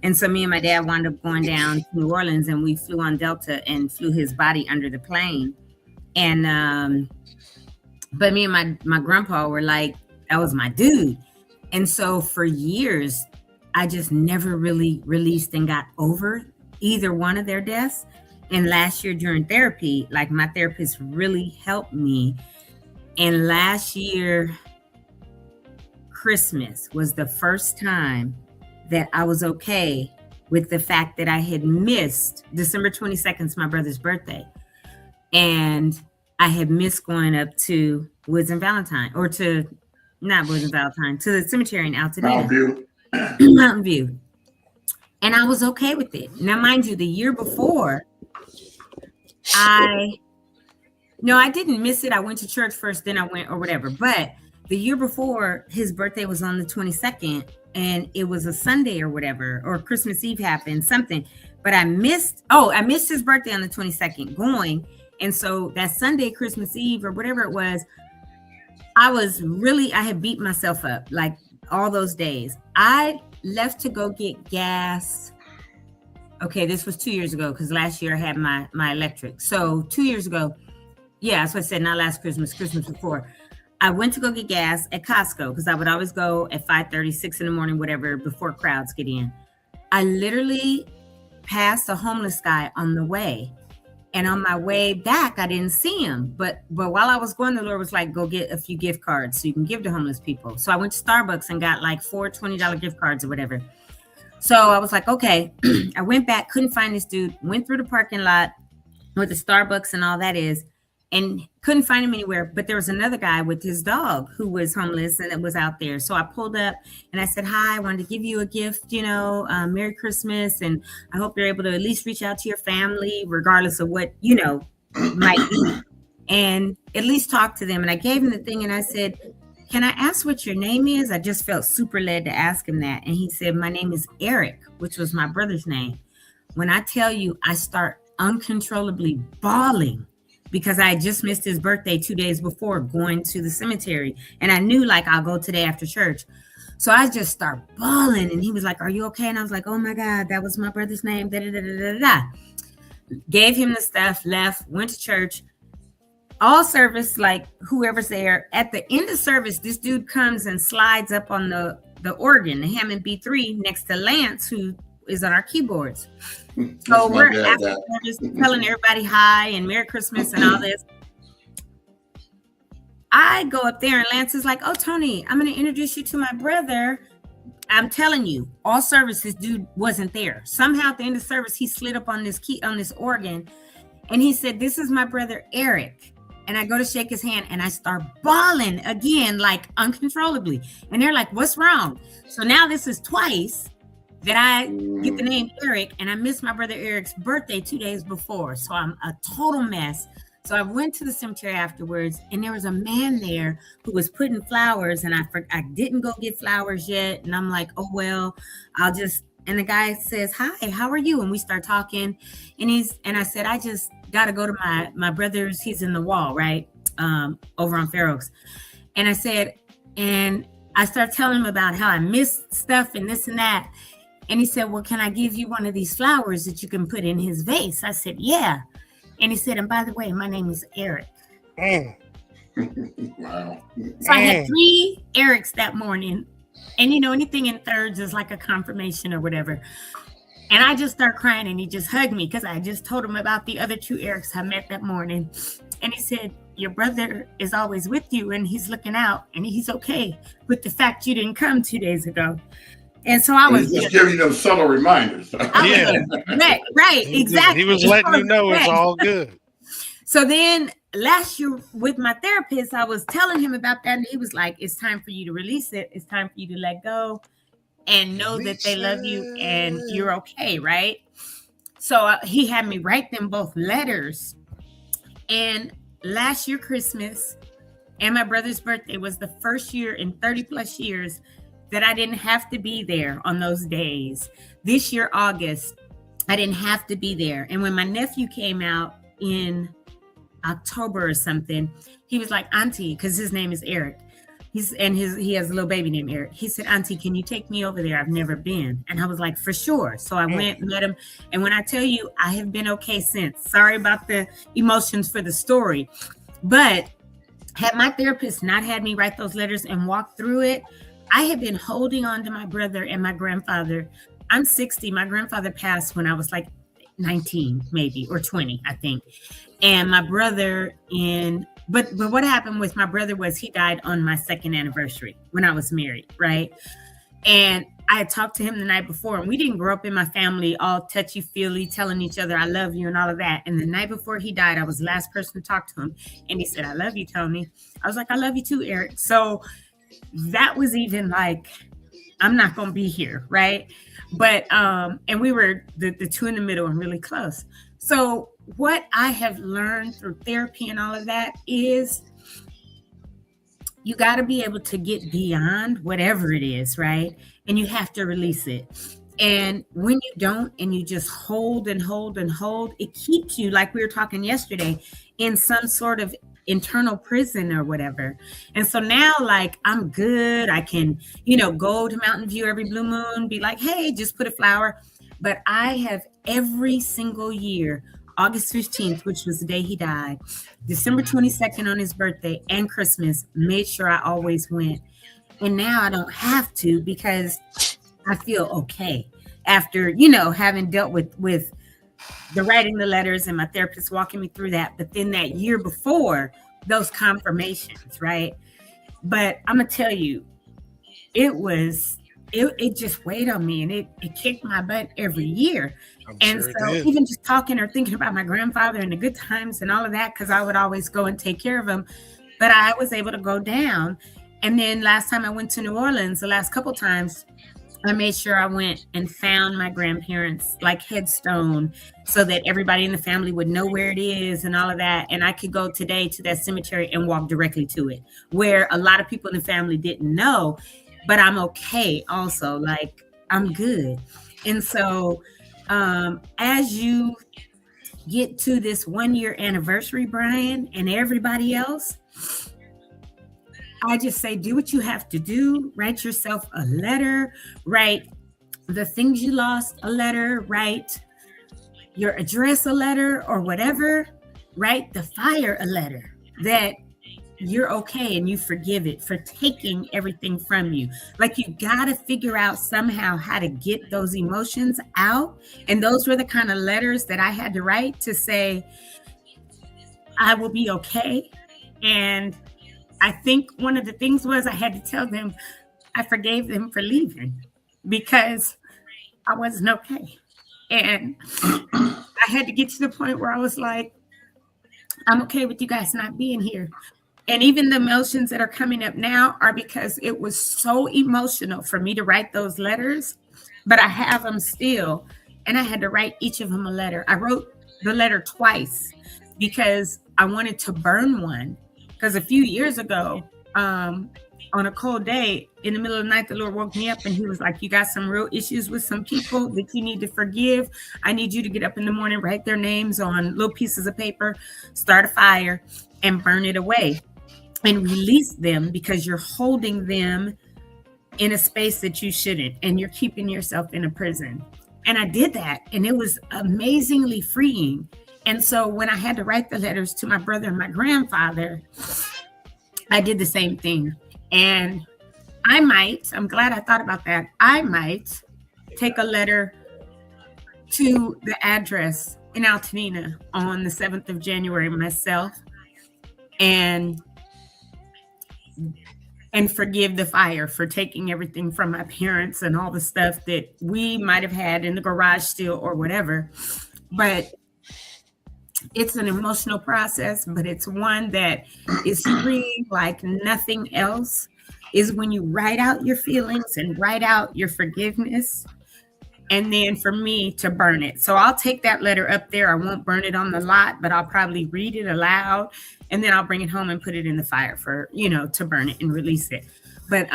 And so me and my dad wound up going down to New Orleans, and we flew on Delta and flew his body under the plane. And, but me and my grandpa were like, that was my dude. And so for years, I just never really released and got over either one of their deaths. And last year during therapy, like my therapist really helped me. And last year, Christmas was the first time that I was okay with the fact that I had missed December 22nd, is my brother's birthday. And I had missed going up to Woods and Valentine, or to, not Woods and Valentine, to the cemetery in Altadena. Mountain View. And I was okay with it. Now, mind you, the year before, I didn't miss it. I went to church first, then I went, or whatever. But the year before, his birthday was on the 22nd, and it was a Sunday or whatever, or Christmas Eve happened, something. But I missed his birthday on the 22nd going. And so that Sunday, Christmas Eve, or whatever it was, I had beat myself up like all those days. I left to go get gas. Okay, this was 2 years ago because last year I had my electric. So 2 years ago, yeah, that's what I said, not last Christmas, Christmas before. I went to go get gas at Costco because I would always go at 5:30, 6 in the morning, whatever, before crowds get in. I literally passed a homeless guy on the way. And on my way back, I didn't see him. But while I was going, the Lord was like, go get a few gift cards so you can give to homeless people. So I went to Starbucks and got like 4 $20 gift cards or whatever. So I was like, okay. I went back, couldn't find this dude, went through the parking lot where the Starbucks and all that is, and couldn't find him anywhere. But there was another guy with his dog who was homeless and it was out there. So I pulled up and I said, hi, I wanted to give you a gift, Merry Christmas. And I hope you're able to at least reach out to your family, regardless of what, might be. And at least talk to them. And I gave him the thing and I said, can I ask what your name is? I just felt super led to ask him that. And he said, my name is Eric, which was my brother's name. When I tell you, I start uncontrollably bawling because I had just missed his birthday 2 days before going to the cemetery. And I knew I'll go today after church. So I just start bawling and he was like, are you okay? And I was like, oh my God, that was my brother's name. Da, da, da, da, da, da. Gave him the stuff, left, went to church. All service, whoever's there. At the end of service, this dude comes and slides up on the organ, the Hammond B3, next to Lance, who is on our keyboards. So we're after just telling everybody hi and Merry Christmas and all this. I go up there and Lance is like, oh, Tony, I'm going to introduce you to my brother. I'm telling you, all service, this dude wasn't there. Somehow at the end of service, he slid up on this organ and he said, this is my brother, Eric. And I go to shake his hand and I start bawling again, uncontrollably. And they're like, what's wrong? So now this is twice that I get the name Eric and I missed my brother Eric's birthday 2 days before. So I'm a total mess. So I went to the cemetery afterwards and there was a man there who was putting flowers and I didn't go get flowers yet. And I'm like, oh, well, and the guy says, hi, how are you? And we start talking and I said, I just got to go to my brother's. He's in the wall, right? Over on Fair Oaks. And I said, and I started telling him about how I missed stuff and this and that. And he said, well, can I give you one of these flowers that you can put in his vase? I said, yeah. And he said, and by the way, my name is Eric. Wow. So I had 3 Erics that morning. And anything in thirds is like a confirmation or whatever. And I just start crying and he just hugged me because I just told him about the other 2 Erics I met that morning. And he said, your brother is always with you and he's looking out and he's okay with the fact you didn't come 2 days ago. And so I was just giving you those subtle reminders. Yeah. Right, exactly. He was letting you know it's all good. So then last year with my therapist, I was telling him about that. And he was like, it's time for you to release it. It's time for you to let go and know that they love you and you're okay, right? So he had me write them both letters. And last year, Christmas and my brother's birthday was the first year in 30 plus years that I didn't have to be there on those days. This year, August, I didn't have to be there. And when my nephew came out in October or something, he was like, Auntie, because his name is Eric. He has a little baby named Eric. He said, Auntie, can you take me over there? I've never been. And I was like, for sure. So I went, met him. And when I tell you, I have been okay since. Sorry about the emotions for the story. But had my therapist not had me write those letters and walk through it, I had been holding on to my brother and my grandfather. I'm 60. My grandfather passed when I was like 19, maybe, or 20, I think. And my brother but what happened with my brother was he died on my 2nd anniversary when I was married, right? And I had talked to him the night before, and we didn't grow up in my family all touchy-feely, telling each other I love you and all of that. And the night before he died, I was the last person to talk to him. And he said, I love you, Tony. I was like, I love you too, Eric. So that was even like, I'm not going to be here, right? But, and we were the 2 in the middle and really close. So what I have learned through therapy and all of that is you got to be able to get beyond whatever it is, right? And you have to release it. And when you don't, and you just hold and hold and hold, it keeps you, like we were talking yesterday, in some sort of internal prison or whatever. And so now, like, I'm good. I can, go to Mountain View every blue moon, be like, hey, just put a flower. But I have every single year, August 15th, which was the day he died, December 22nd on his birthday, and Christmas, made sure I always went. And now I don't have to because I feel okay after, having dealt with the writing the letters and my therapist walking me through that. But then that year before, those confirmations, right? But I'm going to tell you, it just weighed on me, and it kicked my butt every year. And so even just talking or thinking about my grandfather and the good times and all of that, because I would always go and take care of him, but I was able to go down. And then last time I went to New Orleans, the last couple times, I made sure I went and found my grandparents' like headstone so that everybody in the family would know where it is and all of that. And I could go today to that cemetery and walk directly to it, where a lot of people in the family didn't know, but I'm okay also. Like, I'm good. And so as you get to this 1-year anniversary, Brian, and everybody else, I just say, do what you have to do. Write yourself a letter, write the things you lost a letter, write your address a letter or whatever, write the fire a letter that you're okay and you forgive it for taking everything from you. Like, you got to figure out somehow how to get those emotions out. And those were the kind of letters that I had to write to say, I will be okay. And I think one of the things was I had to tell them I forgave them for leaving because I wasn't okay. And I had to get to the point where I was like, I'm okay with you guys not being here. And even the emotions that are coming up now are because it was so emotional for me to write those letters, but I have them still. And I had to write each of them a letter. I wrote the letter twice because I wanted to burn one. Because a few years ago, on a cold day, in the middle of the night, the Lord woke me up and he was like, you got some real issues with some people that you need to forgive. I need you to get up in the morning, write their names on little pieces of paper, start a fire, and burn it away and release them, because you're holding them in a space that you shouldn't, and you're keeping yourself in a prison. And I did that, and it was amazingly freeing. And so when I had to write the letters to my brother and my grandfather, I did the same thing. And I'm glad I thought about that. I might take a letter to the address in Altadena on the 7th of January myself and forgive the fire for taking everything from my parents and all the stuff that we might have had in the garage still or whatever. But it's an emotional process, but it's one that is free like nothing else, is when you write out your feelings and write out your forgiveness, and then for me to burn it. So I'll take that letter up there. I won't burn it on the lot, but I'll probably read it aloud, and then I'll bring it home and put it in the fire for, to burn it and release it. But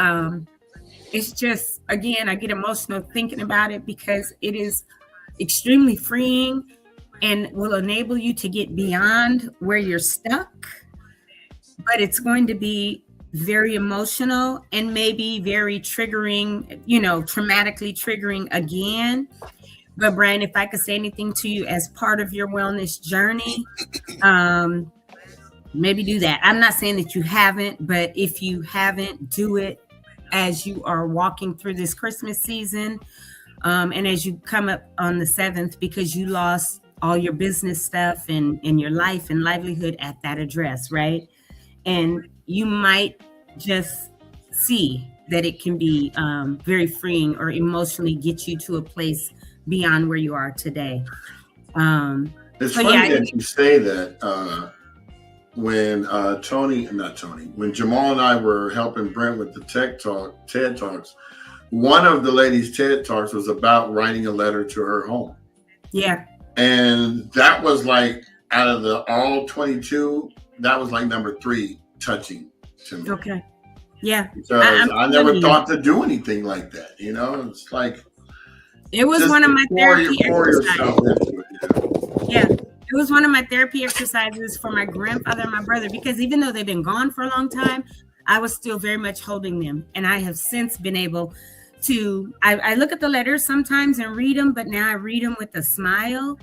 it's just, again, I get emotional thinking about it because it is extremely freeing and will enable you to get beyond where you're stuck. But it's going to be very emotional and maybe very triggering, traumatically triggering again. But Brian, if I could say anything to you as part of your wellness journey, maybe do that. I'm not saying that you haven't, but if you haven't, do it as you are walking through this Christmas season. And as you come up on the 7th, because you lost all your business stuff and your life and livelihood at that address, right? And you might just see that it can be very freeing or emotionally get you to a place beyond where you are today. It's funny that you say that. When when Jamal and I were helping Brent with the TED Talks, one of the ladies' TED Talks was about writing a letter to her home. Yeah. And that was like, out of the all 22, that was like number 3 touching to me. Okay. Yeah. Because I never thought to do anything like that. It's like, it was one of my therapy exercises. Yeah. It was one of my therapy exercises for my grandfather and my brother, because even though they've been gone for a long time, I was still very much holding them. And I have since been able to, I look at the letters sometimes and read them, but now I read them with a smile.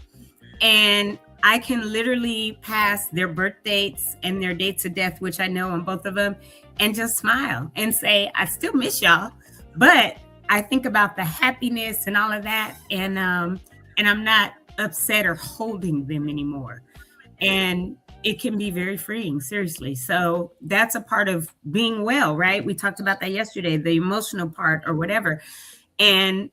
And I can literally pass their birth dates and their dates of death, which I know on both of them, and just smile and say, I still miss y'all, but I think about the happiness and all of that. And I'm not upset or holding them anymore. And it can be very freeing, seriously. So that's a part of being well, right? We talked about that yesterday, the emotional part or whatever. And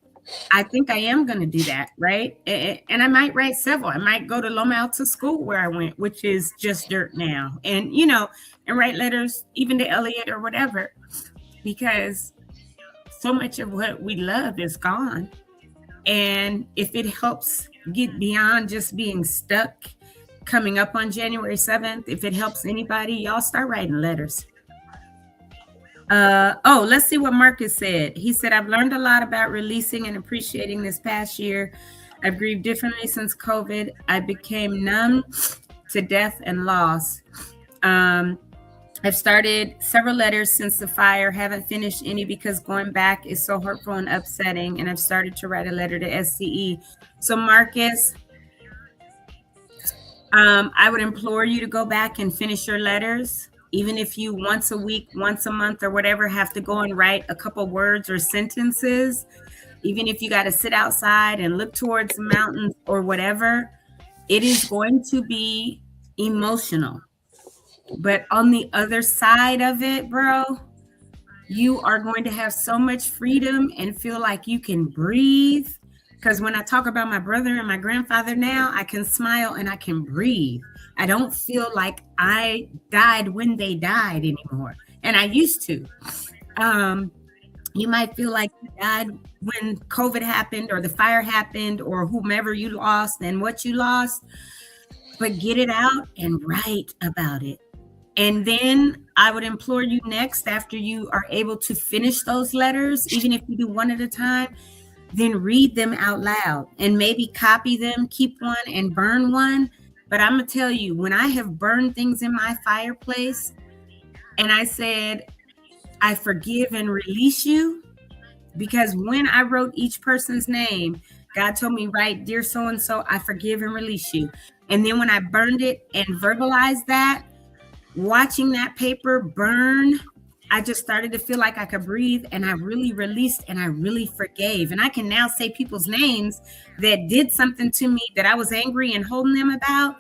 I think I am going to do that, right? And I might write several. I might go to Loma Alta School where I went, which is just dirt now. And, and write letters even to Elliot or whatever, because so much of what we love is gone. And if it helps get beyond just being stuck coming up on January 7th, if it helps anybody, y'all start writing letters. Let's see what Marcus said. He said, I've learned a lot about releasing and appreciating this past year. I've grieved differently since COVID. I became numb to death and loss. I've started several letters since the fire, haven't finished any because going back is so hurtful and upsetting. And I've started to write a letter to SCE. So Marcus, I would implore you to go back and finish your letters. Even if you once a week, once a month or whatever, have to go and write a couple words or sentences, even if you got to sit outside and look towards the mountains or whatever, it is going to be emotional. But on the other side of it, bro, you are going to have so much freedom and feel like you can breathe. Because when I talk about my brother and my grandfather now, I can smile and I can breathe. I don't feel like I died when they died anymore. And I used to. You might feel like you died when COVID happened or the fire happened or whomever you lost and what you lost. But get it out and write about it. And then I would implore you next, after you are able to finish those letters, even if you do one at a time, then read them out loud and maybe copy them, keep one and burn one. But I'm going to tell you, when I have burned things in my fireplace and I said, I forgive and release you, because when I wrote each person's name, God told me, write, dear so-and-so, I forgive and release you. And then when I burned it and verbalized that, watching that paper burn, I just started to feel like I could breathe, and I really released and I really forgave. And I can now say people's names that did something to me that I was angry and holding them about,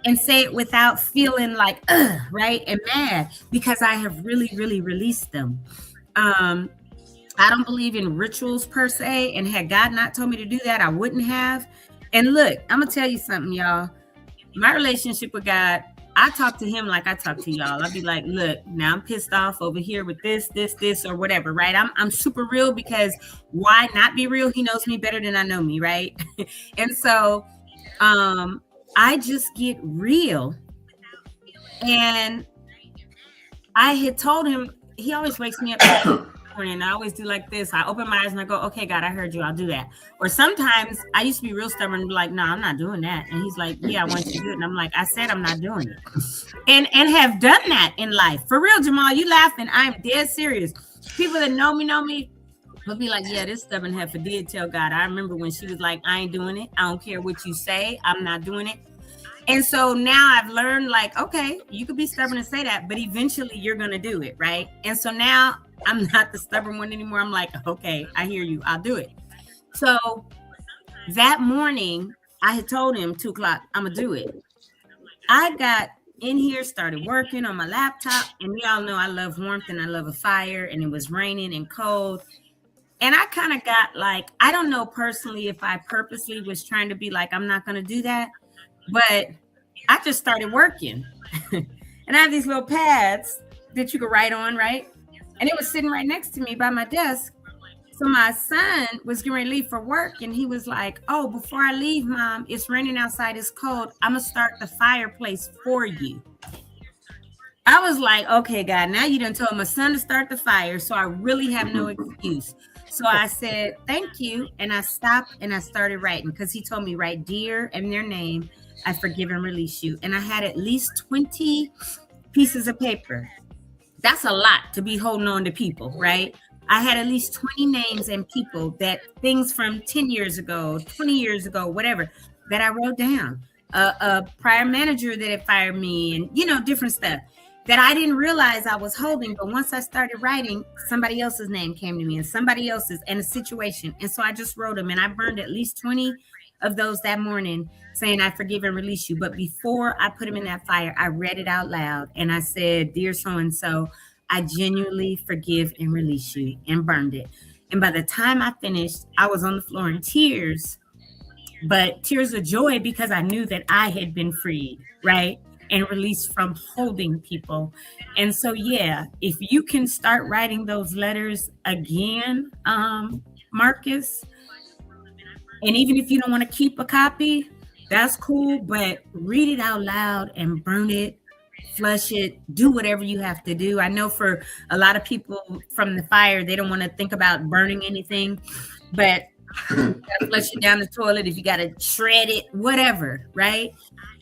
and say it without feeling like, right, and mad, because I have really, really released them. I don't believe in rituals per se, and had God not told me to do that, I wouldn't have. And look, I'm gonna tell you something, y'all. My relationship with God, I talk to him like I talk to y'all. I'll be like, look, now I'm pissed off over here with this, or whatever, right? I'm super real, because why not be real? He knows me better than I know me, right? And so I just get real. And I had told him, he always wakes me up in the morning, and I always do like this. I open my eyes and I go, okay, God, I heard you. I'll do that. Or sometimes I used to be real stubborn and be like, no, I'm not doing that. And he's like, yeah, I want you to do it. And I'm like, I said I'm not doing it. And have done that in life. For real, Jamal, you laughing. I'm dead serious. People that know me will be like, yeah, this stubborn heifer did tell God. I remember when she was like, I ain't doing it. I don't care what you say. I'm not doing it. And so now I've learned, like, okay, you could be stubborn and say that, but eventually you're going to do it, right? And so now I'm not the stubborn one anymore. I'm like, okay, I hear you. I'll do it. So that morning, I had told him 2:00, I'm going to do it. I got in here, started working on my laptop, and y'all know I love warmth and I love a fire, and it was raining and cold. And I kind of got like, I don't know personally if I purposely was trying to be like, I'm not going to do that. But I just started working. And I have these little pads that you could write on, right? And it was sitting right next to me by my desk. So my son was getting ready to leave for work. And he was like, oh, before I leave, Mom, it's raining outside, it's cold. I'm going to start the fireplace for you. I was like, okay, God, now you done told my son to start the fire. So I really have no excuse. So I said, thank you. And I stopped and I started writing, because he told me write dear and their name. I forgive and release you. And I had at least 20 pieces of paper. That's a lot to be holding on to people, right? I had at least 20 names and people, that things from 10 years ago, 20 years ago, whatever, that I wrote down. A prior manager that had fired me, and, you know, different stuff that I didn't realize I was holding. But once I started writing, somebody else's name came to me, and somebody else's, and a situation. And so I just wrote them, and I burned at least 20 of those that morning, saying, I forgive and release you. But before I put them in that fire, I read it out loud. And I said, dear so-and-so, I genuinely forgive and release you, and burned it. And by the time I finished, I was on the floor in tears, but tears of joy, because I knew that I had been freed, right? And released from holding people. And so, yeah, if you can start writing those letters again, Marcus, and even if you don't want to keep a copy, that's cool, but read it out loud and burn it, flush it, do whatever you have to do. I know for a lot of people from the fire, they don't want to think about burning anything, but you gotta flush it down the toilet, if you got to shred it, whatever, right?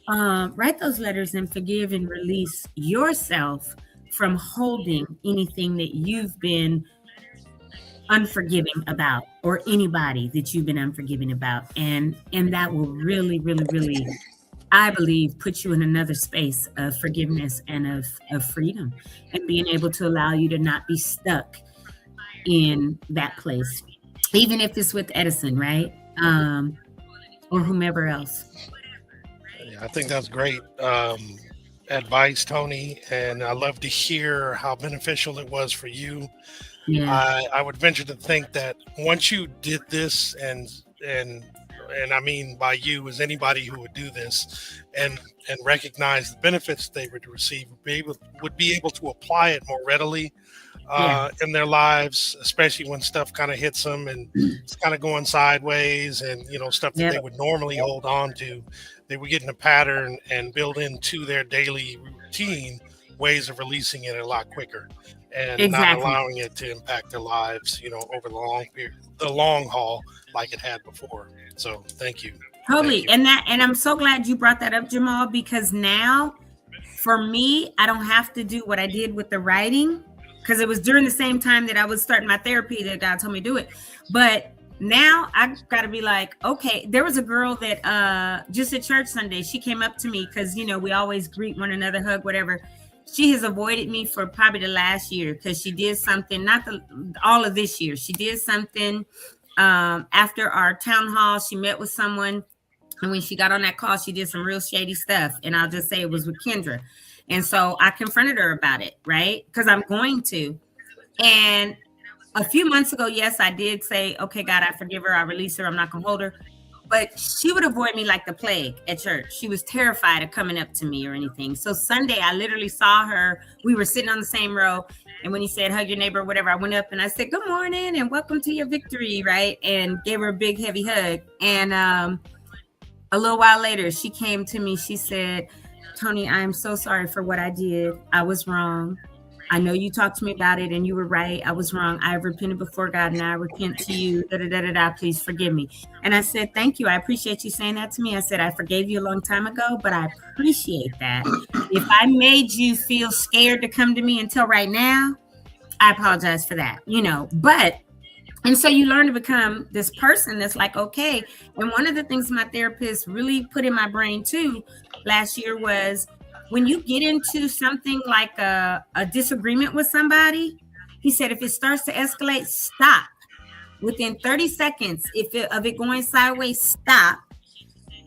Write those letters and forgive and release yourself from holding anything that you've been unforgiving about, or anybody that you've been unforgiving about. And that will really, really, really, I believe, put you in another space of forgiveness and of freedom, and being able to allow you to not be stuck in that place, even if it's with Edison, right? Or whomever else. Yeah, I think that's great advice, Tony. And I love to hear how beneficial it was for you. Yeah. I would venture to think that once you did this, and I mean by you is anybody who would do this and recognize the benefits they would receive, would be able to apply it more readily in their lives, especially when stuff kind of hits them and it's kind of going sideways, and you know, stuff that they would normally hold on to, they would get in a pattern and build into their daily routine ways of releasing it a lot quicker, and not allowing it to impact their lives, you know, over the long haul like it had before. So thank you. Totally. Thank you. And I'm so glad you brought that up, Jamal, because now for me, I don't have to do what I did with the writing, because it was during the same time that I was starting my therapy that God told me to do it. But now I've got to be like, okay, there was a girl that just at church Sunday, she came up to me because, you know, we always greet one another, hug, whatever. She has avoided me for probably the last year because she did something, all of this year. She did something after our town hall. She met with someone, and when she got on that call, she did some real shady stuff. And I'll just say it was with Kendra. And so I confronted her about it, right? Because I'm going to. And a few months ago, yes, I did say, okay, God, I forgive her. I release her. I'm not going to hold her. But she would avoid me like the plague at church. She was terrified of coming up to me or anything. So Sunday, I literally saw her. We were sitting on the same row. And when he said, hug your neighbor or whatever, I went up and I said, good morning and welcome to your victory, right? And gave her a big, heavy hug. And a little while later, she came to me. She said, Tony, I am so sorry for what I did. I was wrong. I know you talked to me about it and you were right. I was wrong. I have repented before God and I repent to you. Please forgive me. And I said, thank you. I appreciate you saying that to me. I said, I forgave you a long time ago, but I appreciate that. If I made you feel scared to come to me until right now, I apologize for that, you know, and so you learn to become this person that's like, okay. And one of the things my therapist really put in my brain too last year was, when you get into something like a disagreement with somebody, he said, if it starts to escalate, stop. Within 30 seconds, of it going sideways, stop.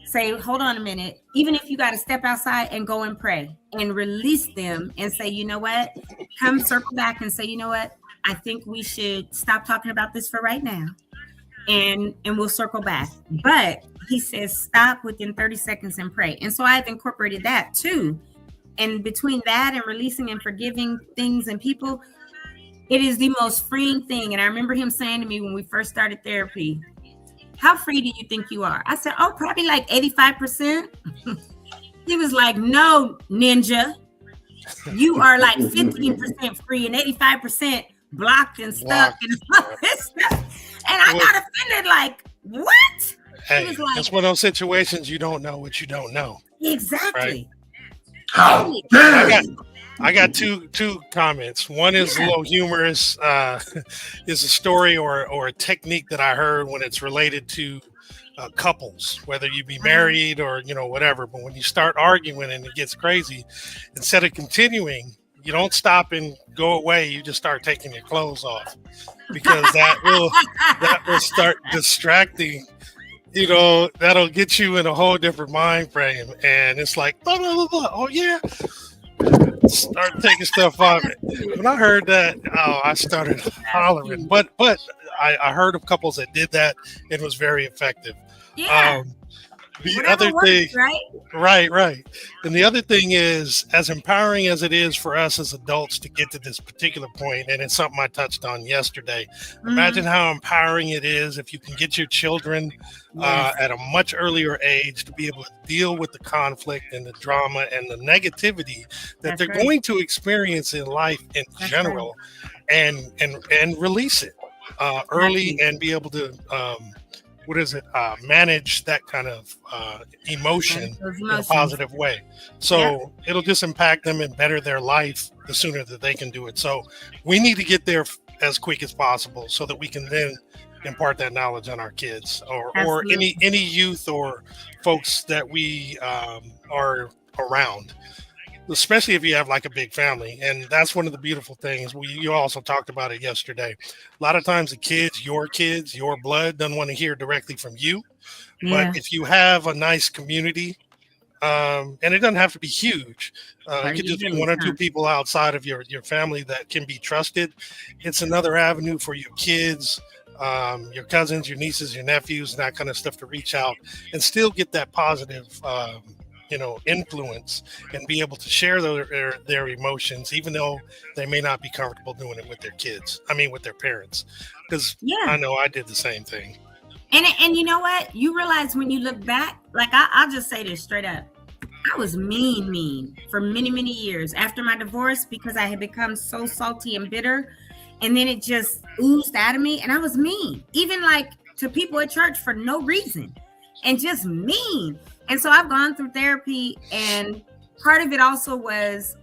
Say, hold on a minute. Even if you got to step outside and go and pray and release them and say, you know what? Come circle back and say, you know what? I think we should stop talking about this for right now. And we'll circle back. But he says, stop within 30 seconds and pray. And so I've incorporated that too. And between that and releasing and forgiving things and people, it is the most freeing thing. And I remember him saying to me when we first started therapy, how free do you think you are? I said, oh, probably like 85%. He was like, no, ninja, you are like 15% free and 85% blocked and stuck and all this stuff. And I got offended, like, what? Hey, was like, it's one of those situations you don't know what you don't know. exactly. How Right. dare you? I got two comments. One is a Yeah. little humorous. Is a story or a technique that I heard when it's related to couples, whether you be married or whatever. But when you start arguing and it gets crazy, instead of continuing, you don't stop and go away. You just start taking your clothes off because that will start distracting. That'll get you in a whole different mind frame, and it's like blah blah blah blah. Oh yeah, start taking stuff off. When I heard that, I started hollering. But I heard of couples that did that. It was very effective. Yeah. The Whatever other works, thing, right? right. And the other thing is, as empowering as it is for us as adults to get to this particular point, and it's something I touched on yesterday. Imagine how empowering it is if you can get your children at a much earlier age to be able to deal with the conflict and the drama and the negativity that they're going to experience in life in general, and release it early and be able to manage that kind of emotion in a positive way. So it'll just impact them and better their life the sooner that they can do it. So we need to get there as quick as possible so that we can then impart that knowledge on our kids or any youth or folks that we are around, especially if you have like a big family. And that's one of the beautiful things. You also talked about it yesterday. A lot of times the kids, your blood doesn't want to hear directly from you. But if you have a nice community, and it doesn't have to be huge, it could just be one or two people outside of your family that can be trusted. It's another avenue for your kids, your cousins, your nieces, your nephews, and that kind of stuff to reach out and still get that positive influence and be able to share their emotions, even though they may not be comfortable doing it with their kids. I mean, with their parents, because I know I did the same thing. And you know what? You realize when you look back, like I'll just say this straight up. I was mean for many, many years after my divorce because I had become so salty and bitter. And then it just oozed out of me. And I was mean, even like to people at church for no reason and just mean. And so I've gone through therapy, and part of it also was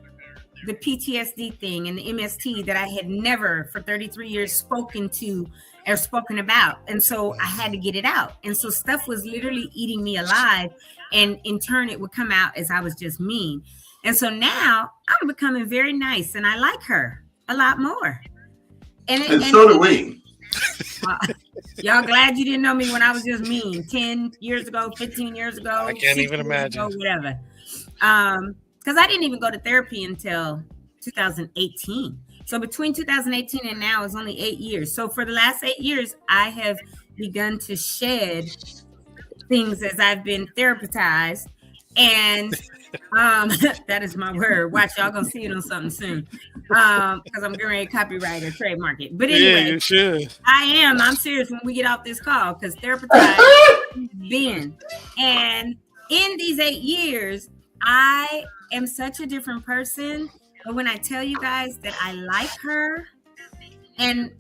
the PTSD thing and the MST that I had never for 33 years spoken to or spoken about. And so I had to get it out. And so stuff was literally eating me alive. And in turn, it would come out as I was just mean. And so now I'm becoming very nice, and I like her a lot more. And so do we. Y'all glad you didn't know me when I was just mean 10 years ago, 15 years ago. I can't even imagine. Whatever. Because I didn't even go to therapy until 2018. So between 2018 and now is only 8 years. So for the last 8 years, I have begun to shed things as I've been therapized. And that is my word. Watch, y'all gonna see it on something soon. Because I'm getting ready to copyright or trademark it. But anyway, you should. I'm serious when we get off this call, because therapized been. And in these 8 years, I am such a different person. But when I tell you guys that I like her and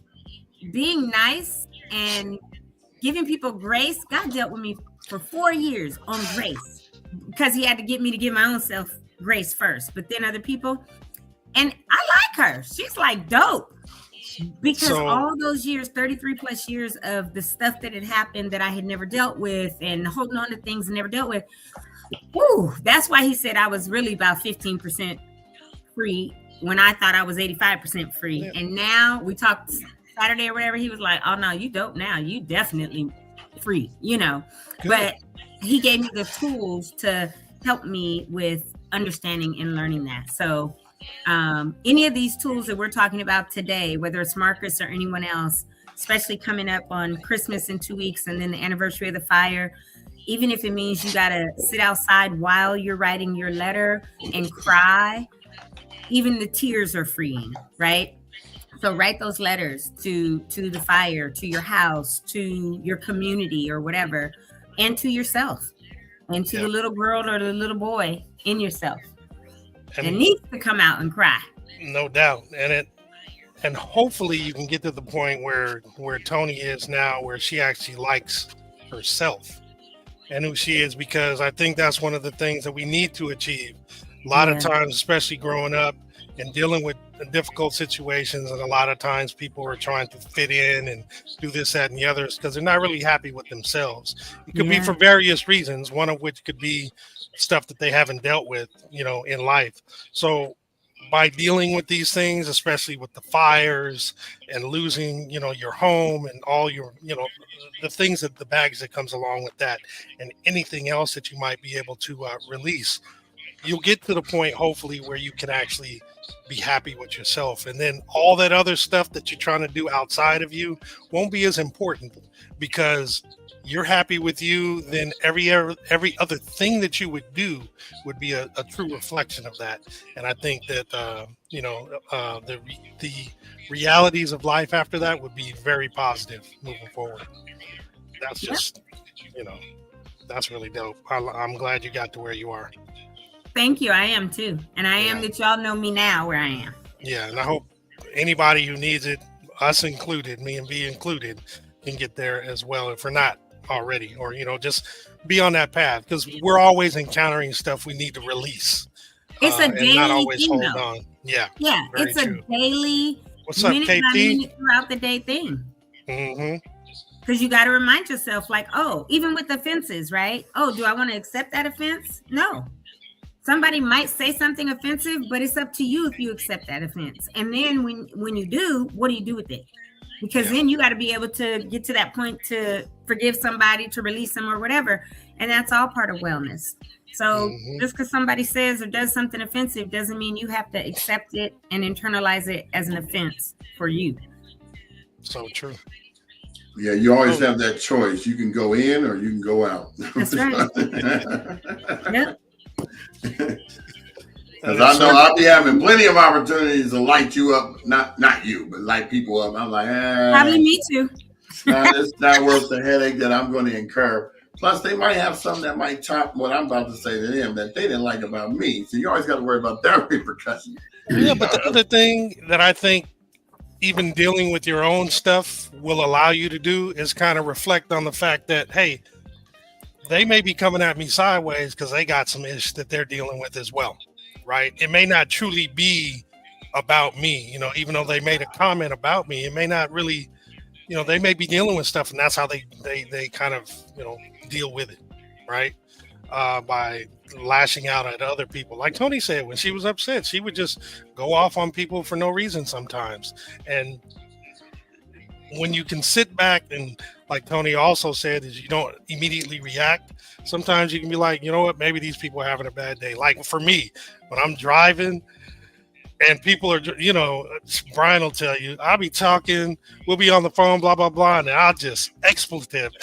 being nice and giving people grace, God dealt with me for 4 years on grace, because he had to get me to give my own self grace first, but then other people. And I like her. She's like dope, because all those years, 33 plus years of the stuff that had happened that I had never dealt with and holding on to things and never dealt with. Woo, that's why he said I was really about 15% free when I thought I was 85% free. Yeah. And now we talked Saturday or whatever. He was like, oh no, you dope now. You definitely free, Good. But he gave me the tools to help me with understanding and learning that. So any of these tools that we're talking about today, whether it's Marcus or anyone else, especially coming up on Christmas in 2 weeks and then the anniversary of the fire, even if it means you got to sit outside while you're writing your letter and cry, even the tears are freeing, right? So write those letters to the fire, to your house, to your community or whatever, and to yourself, and to the little girl or the little boy in yourself. And it needs to come out and cry. No doubt. And hopefully you can get to the point where Tony is now, where she actually likes herself. and who she is, because I think that's one of the things that we need to achieve. A lot of times, especially growing up and dealing with difficult situations, and a lot of times people are trying to fit in and do this, that, and the others because they're not really happy with themselves. It could be for various reasons, one of which could be stuff that they haven't dealt with, in life. So by dealing with these things, especially with the fires and losing, your home and all your, the things that the baggage that comes along with that, and anything else that you might be able to release, you'll get to the point, hopefully, where you can actually be happy with yourself. And then all that other stuff that you're trying to do outside of you won't be as important, because you're happy with you, then every other thing that you would do would be a true reflection of that. And I think that the realities of life after that would be very positive moving forward. That's just that's really dope. I'm glad you got to where you are. Thank you. I am too, and I am that y'all know me now where I am. Yeah, and I hope anybody who needs it, us included, me and B included, can get there as well if we're not already, or just be on that path, because we're always encountering stuff we need to release. It's a daily not always thing, hold though. on. Yeah, it's true. A daily What's up, minute by KP? minute throughout the day thing. Because you got to remind yourself, like, oh, even with offenses, right? Oh, do I want to accept that offense? No. Somebody might say something offensive, but it's up to you if you accept that offense. And then when you do, what do you do with it? Because then you got to be able to get to that point to forgive somebody, to release them or whatever. And that's all part of wellness. So just because somebody says or does something offensive doesn't mean you have to accept it and internalize it as an offense for you. So true. Yeah, you always have that choice. You can go in or you can go out. That's right. Yep. Because I know I'll be having plenty of opportunities to light you up, not you, but light people up. I'm like, probably me too. It's not worth the headache that I'm going to incur. Plus, they might have something that might top what I'm about to say to them that they didn't like about me. So you always got to worry about their repercussions. Yeah, but the other thing that I think even dealing with your own stuff will allow you to do is kind of reflect on the fact that, hey, they may be coming at me sideways because they got some ish that they're dealing with as well, right? It may not truly be about me, even though they made a comment about me, it may not really, they may be dealing with stuff, and that's how they kind of, deal with it, right? By lashing out at other people. Like Tony said, when she was upset, she would just go off on people for no reason sometimes. And when you can sit back and, like Tony also said, is you don't immediately react. Sometimes you can be like, you know what, maybe these people are having a bad day. Like for me, when I'm driving and people are, Brian will tell you, I'll be talking, we'll be on the phone, blah, blah, blah, and I'll just expletive.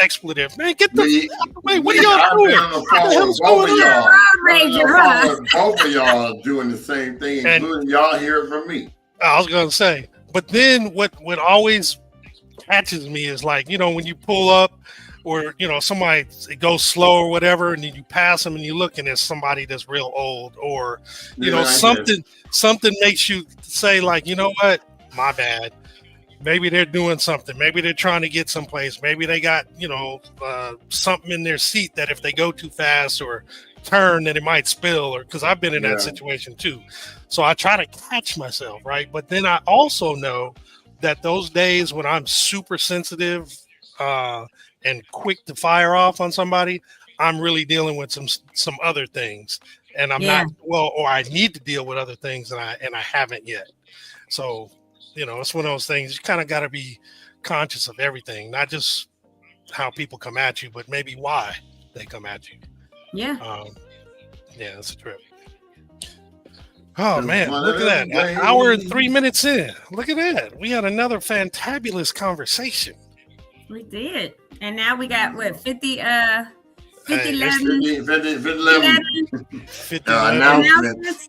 Man, get the fuck away. What are y'all doing? What the hell's going on? Both of y'all doing the same thing, including y'all hear it from me. I was going to say, but then what always catches me is like, when you pull up or, somebody goes slow or whatever, and then you pass them and you look and there's somebody that's real old, or, something makes you say like, you know what, my bad. Maybe they're doing something. Maybe they're trying to get someplace. Maybe they got, something in their seat that if they go too fast or turn, that it might spill, or because I've been in that situation too. So I try to catch myself, right? But then I also know that those days when I'm super sensitive and quick to fire off on somebody, I'm really dealing with some other things, and I'm not or I need to deal with other things, and I haven't yet. So it's one of those things. You kind of got to be conscious of everything, not just how people come at you, but maybe why they come at you. Yeah, it's a trip. Oh man, look at that! An hour and 3 minutes in. Look at that. We had another fantabulous conversation. We did. And now we got what, 50 11 announcements.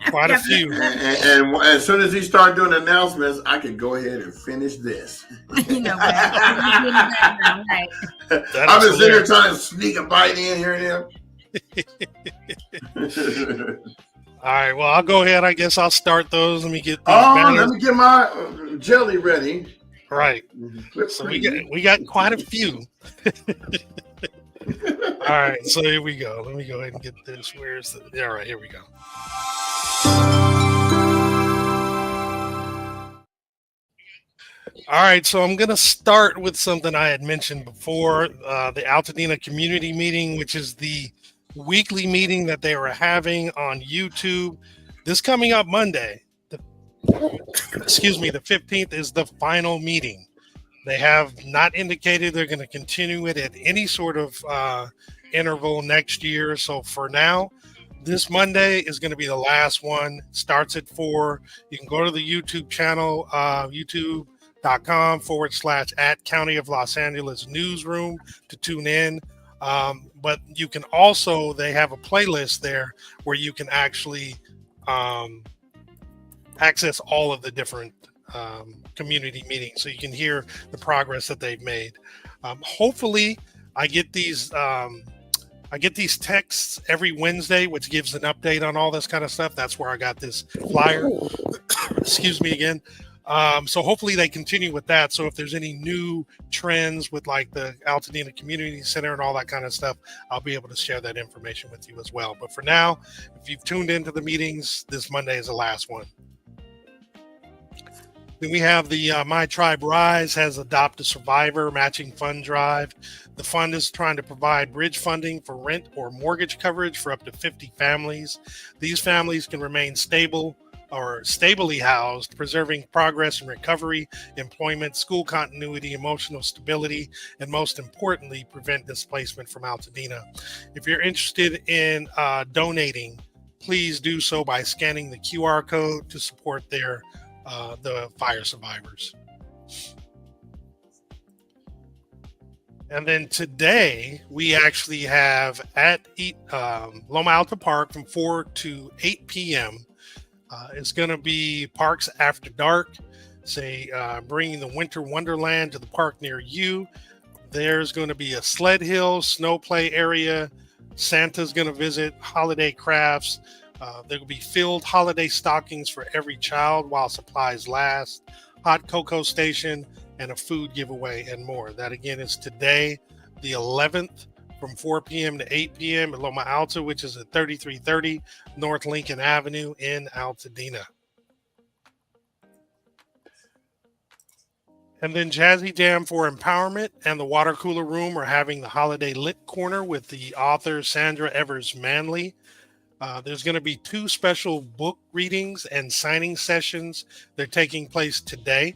Quite a few. And as soon as he started doing announcements, I could go ahead and finish this. Right. I'm just sitting here trying to sneak a bite in here and there. All right, well, I'll go ahead. I guess I'll start those. Let me get these let me get my jelly ready. Right. So we got quite a few. All right, so here we go. Let me go ahead and get this. Where's the? All right, here we go. All right, so I'm going to start with something I had mentioned before, the Altadena community meeting, which is the weekly meeting that they were having on YouTube. This coming up Monday, the 15th is the final meeting. They have not indicated they're going to continue it at any sort of interval next year. So for now, this Monday is going to be the last one. Starts at 4. You can go to the YouTube channel, youtube.com/@ County of Los Angeles newsroom to tune in. But you can also, they have a playlist there where you can actually access all of the different community meetings, so you can hear the progress that they've made. Hopefully, I get these texts every Wednesday, which gives an update on all this kind of stuff. That's where I got this flyer. Excuse me again. So hopefully they continue with that. So if there's any new trends with like the Altadena Community Center and all that kind of stuff, I'll be able to share that information with you as well. But for now, if you've tuned into the meetings, this Monday is the last one. Then we have the My Tribe Rise has Adopt a Survivor matching fund drive. The fund is trying to provide bridge funding for rent or mortgage coverage for up to 50 families. These families can remain stable or stably housed, preserving progress and recovery, employment, school continuity, emotional stability, and most importantly, prevent displacement from Altadena. If you're interested in donating, please do so by scanning the QR code to support the fire survivors. And then today, we actually have at Loma Alta Park from 4 to 8 p.m. It's going to be Parks After Dark, bringing the Winter Wonderland to the park near you. There's going to be a sled hill, snow play area. Santa's going to visit holiday crafts. There will be filled holiday stockings for every child while supplies last, hot cocoa station, and a food giveaway and more. That again is today, the 11th, from 4 p.m. to 8 p.m. at Loma Alta, which is at 3330 North Lincoln Avenue in Altadena. And then Jazzy Jam for Empowerment and the Water Cooler Room are having the Holiday Lit Corner with the author Sandra Evers Manley. There's going to be 2 special book readings and signing sessions. They're taking place today.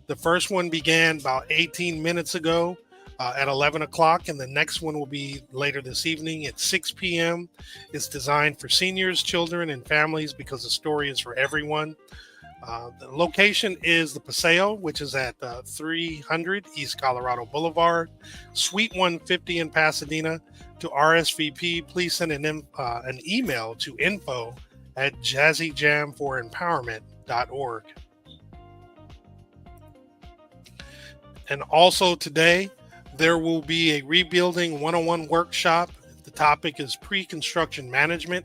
The first one began about 18 minutes ago at 11 o'clock, and the next one will be later this evening at 6 p.m. It's designed for seniors, children, and families because the story is for everyone. The location is the Paseo, which is at 300 East Colorado Boulevard, Suite 150 in Pasadena. To RSVP, please send an email to info@jazzyjamfoремpowerment.org. And also today, there will be a Rebuilding 101 workshop. The topic is pre-construction management.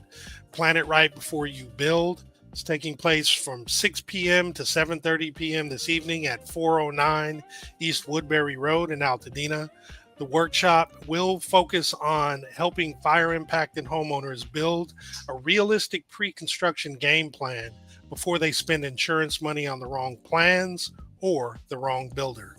Plan it right before you build. It's taking place from 6 p.m. to 7:30 p.m. this evening at 409 East Woodbury Road in Altadena. The workshop will focus on helping fire-impacted homeowners build a realistic pre-construction game plan before they spend insurance money on the wrong plans or the wrong builder.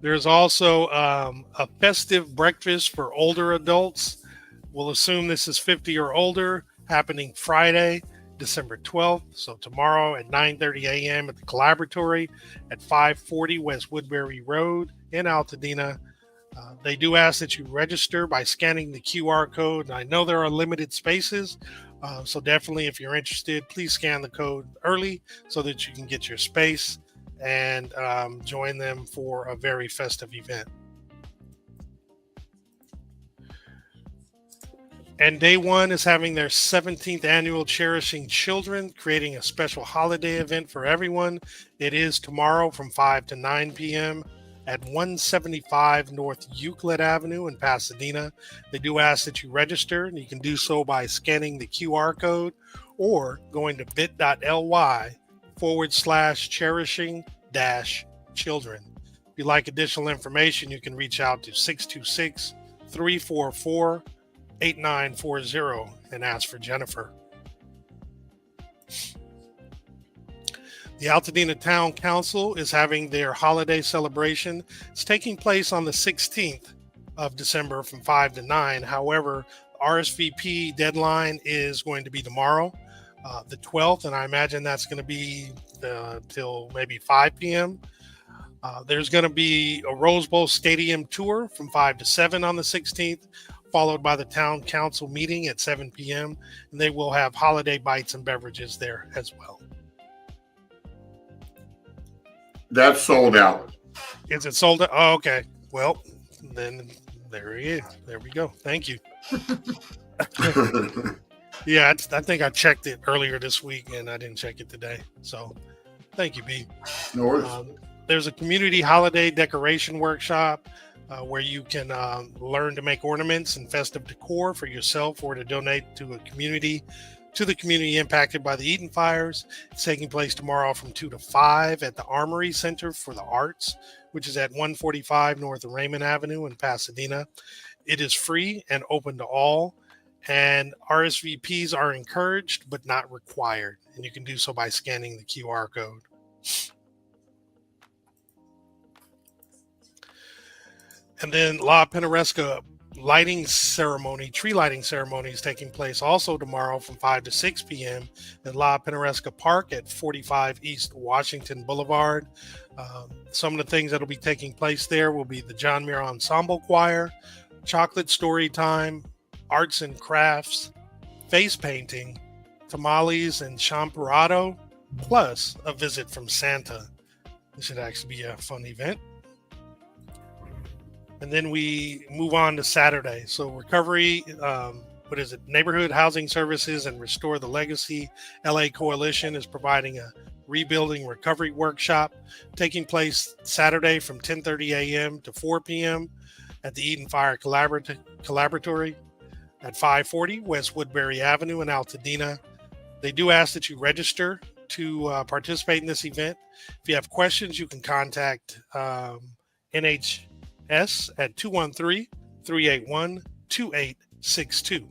There's also a festive breakfast for older adults. We'll assume this is 50 or older, happening Friday, December 12th. So tomorrow at 9:30 a.m. at the Collaboratory at 540 West Woodbury Road in Altadena. They do ask that you register by scanning the QR code. And I know there are limited spaces. So definitely, if you're interested, please scan the code early so that you can get your space and join them for a very festive event. And Day One is having their 17th annual Cherishing Children, creating a special holiday event for everyone. It is tomorrow from 5 to 9 p.m. at 175 North Euclid Avenue in Pasadena. They do ask that you register, and you can do so by scanning the QR code or going to bit.ly/cherishing-children. If you'd like additional information, you can reach out to 626-344-8940 and ask for Jennifer. The Altadena Town Council is having their holiday celebration. It's taking place on the 16th of December from 5 to 9. However, the RSVP deadline is going to be tomorrow, the 12th, and I imagine that's going to be till maybe 5 p.m. There's going to be a Rose Bowl Stadium tour from 5 to 7 on the 16th, followed by the Town Council meeting at 7 p.m. And they will have holiday bites and beverages there as well. That's sold out. Is it sold out? Oh, okay. Well, then there he is. There we go. Thank you. Yeah, I think I checked it earlier this week and I didn't check it today. So thank you, B. No worries. There's a community holiday decoration workshop where you can learn to make ornaments and festive decor for yourself or to donate to the community impacted by the Eaton fires. It's taking place tomorrow from 2 to 5 at the Armory Center for the Arts, which is at 145 North Raymond Avenue in Pasadena. It is free and open to all, and RSVPs are encouraged but not required, and you can do so by scanning the QR code. And then La Pintoresca tree lighting ceremony is taking place also tomorrow from 5 to 6 p.m. at La Pintoresca Park at 45 East Washington Boulevard. Some of the things that will be taking place there will be the John Muir Ensemble Choir, chocolate story time, arts and crafts, face painting, tamales and champurrado, plus a visit from Santa. This should actually be a fun event. And then we move on to Saturday. So recovery, Neighborhood Housing Services and Restore the Legacy LA Coalition is providing a rebuilding recovery workshop taking place Saturday from 10:30 a.m. to 4 p.m. at the Eden Fire Collaboratory at 540 West Woodbury Avenue in Altadena. They do ask that you register to participate in this event. If you have questions, you can contact NHS at 213-381-2862.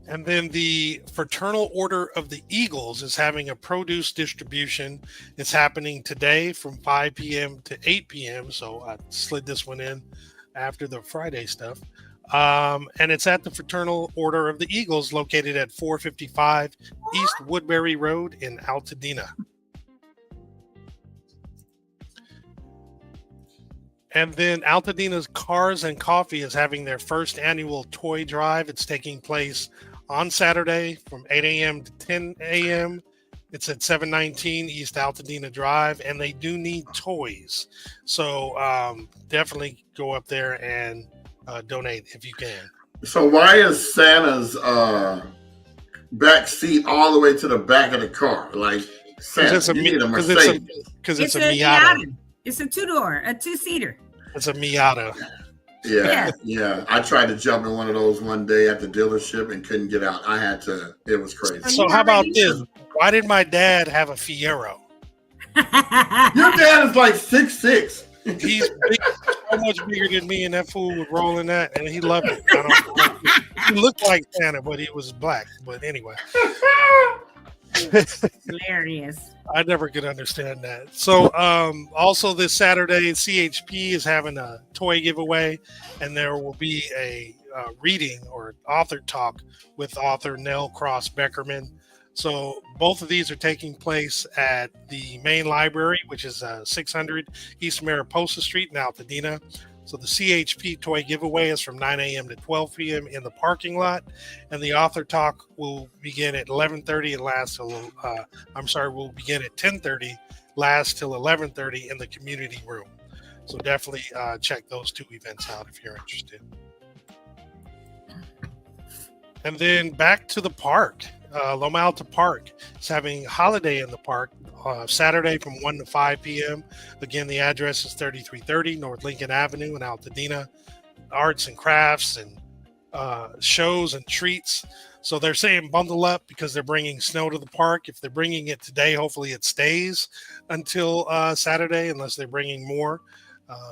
And then the Fraternal Order of the Eagles is having a produce distribution. It's happening today from 5 p.m. to 8 p.m. So I slid this one in after the Friday stuff. And it's at the Fraternal Order of the Eagles located at 455 East Woodbury Road in Altadena. And then Altadena's Cars and Coffee is having their first annual toy drive. It's taking place on Saturday from 8 a.m. to 10 a.m. It's at 719 East Altadena Drive, and they do need toys. So definitely go up there and donate if you can. So why is Santa's back seat all the way to the back of the car? Like, Santa, you need a Mercedes. Because it's a Miata. It's a two-seater. It's a Miata. Yeah. I tried to jump in one of those one day at the dealership and couldn't get out. I had to. It was crazy. So how about this? Why did my dad have a Fiero? Your dad is like 6'6". He's big, so much bigger than me, and that fool would roll in that, and he loved it. He looked like Santa, but he was black. But anyway. Hilarious. I never could understand that. So also this Saturday, CHP is having a toy giveaway, and there will be a reading or author talk with author Nell Cross Beckerman. So both of these are taking place at the main library, which is 600 East Mariposa Street in Altadena. So the CHP toy giveaway is from 9 a.m. to 12 p.m. in the parking lot, and the author talk will begin at 11:30 and last till will begin at 10:30, last till 11:30 in the community room. So definitely check those two events out if you're interested. And then back to the park. Loma Alta Park is having holiday in the park Saturday from 1 to 5 p.m. Again, the address is 3330 North Lincoln Avenue in Altadena. Arts and crafts and shows and treats. So they're saying bundle up because they're bringing snow to the park. If they're bringing it today, hopefully it stays until Saturday, unless they're bringing more.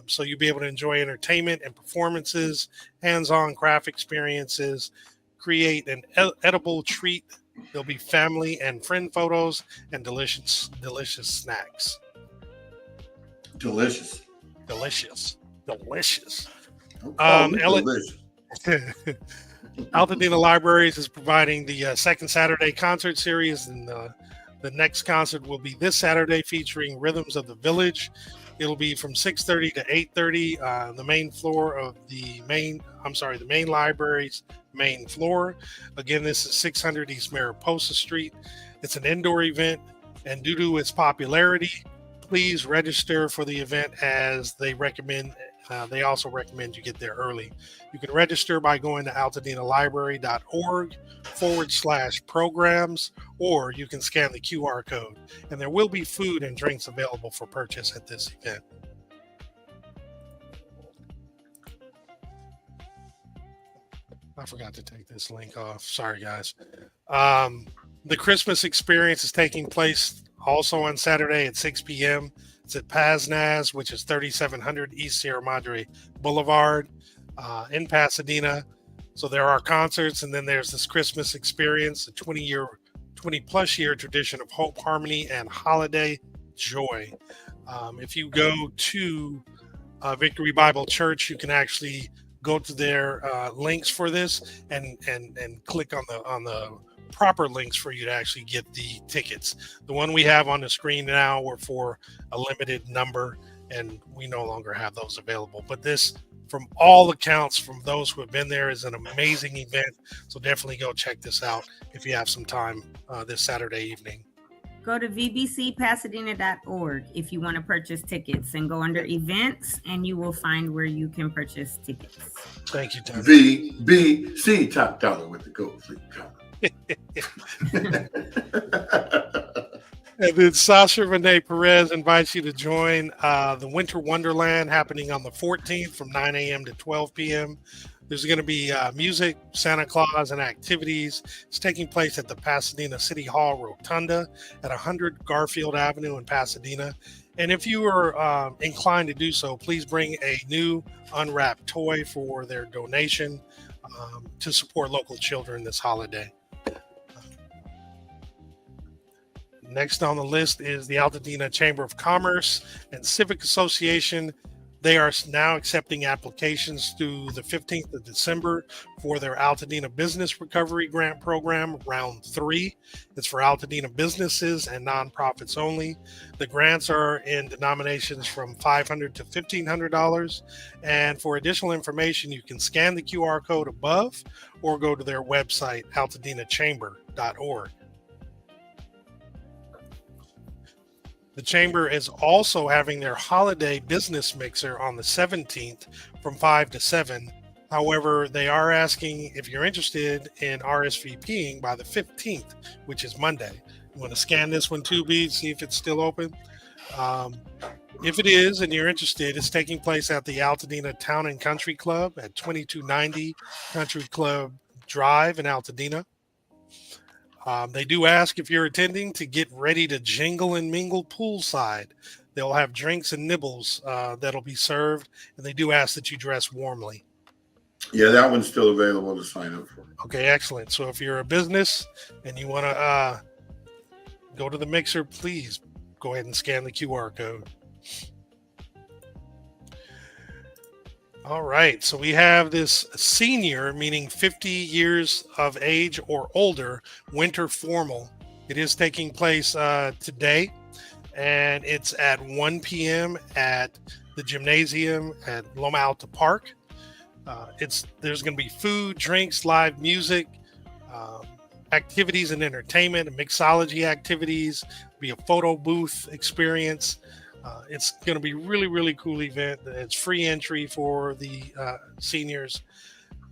So you'll be able to enjoy entertainment and performances, hands-on craft experiences, create an edible treat. There'll be family and friend photos and delicious snacks. Delicious. Delicious. Altadena Libraries is providing the second Saturday concert series, and the next concert will be this Saturday featuring Rhythms of the Village. It'll be from 6:30 to 8:30 on the main floor of the main library's main floor. Again, this is 600 East Mariposa Street. It's an indoor event, and due to its popularity, please register for the event as they recommend. They also recommend you get there early. You can register by going to altadenalibrary.org/programs, or you can scan the QR code. And there will be food and drinks available for purchase at this event. I forgot to take this link off. Sorry, guys. The Christmas experience is taking place also on Saturday at 6 p.m. It's at Paz Naz, which is 3700 East Sierra Madre Boulevard in Pasadena. So there are concerts, and then there's this Christmas experience, a 20-plus year tradition of hope, harmony, and holiday joy. If you go to Victory Bible Church, you can actually go to their links for this and click on the proper links for you to actually get the tickets. The one we have on the screen now were for a limited number, and we no longer have those available. But this, from all accounts, from those who have been there, is an amazing event. So definitely go check this out if you have some time this Saturday evening. Go to vbcpasadena.org if you want to purchase tickets, and go under events, and you will find where you can purchase tickets. Thank you, Tony. VBC, top dollar with the gold fleet collar. And then Sasha Renee Perez invites you to join the Winter Wonderland happening on the 14th from 9 a.m. to 12 p.m. There's going to be music, Santa Claus, and activities. It's taking place at the Pasadena City Hall Rotunda at 100 Garfield Avenue in Pasadena. And if you are inclined to do so, please bring a new unwrapped toy for their donation to support local children this holiday. Next on the list is the Altadena Chamber of Commerce and Civic Association. They are now accepting applications through the 15th of December for their Altadena Business Recovery Grant Program, Round 3. It's for Altadena businesses and nonprofits only. The grants are in denominations from $500 to $1,500. And for additional information, you can scan the QR code above or go to their website, altadenachamber.org. The Chamber is also having their holiday business mixer on the 17th from 5 to 7. However, they are asking if you're interested in RSVPing by the 15th, which is Monday. You want to scan this one too, B, see if it's still open. If it is and you're interested, it's taking place at the Altadena Town and Country Club at 2290 Country Club Drive in Altadena. They do ask if you're attending to get ready to jingle and mingle poolside. They'll have drinks and nibbles that'll be served, and they do ask that you dress warmly. Yeah, that one's still available to sign up for. Okay, excellent. So if you're a business and you want to go to the mixer, please go ahead and scan the QR code. All right, so we have this senior, meaning 50 years of age or older, winter formal. It is taking place today, and it's at 1 p.m. at the gymnasium at Loma Alta Park. There's going to be food, drinks, live music, activities and entertainment, mixology activities, be a photo booth experience. It's going to be really, really cool event. It's free entry for the seniors.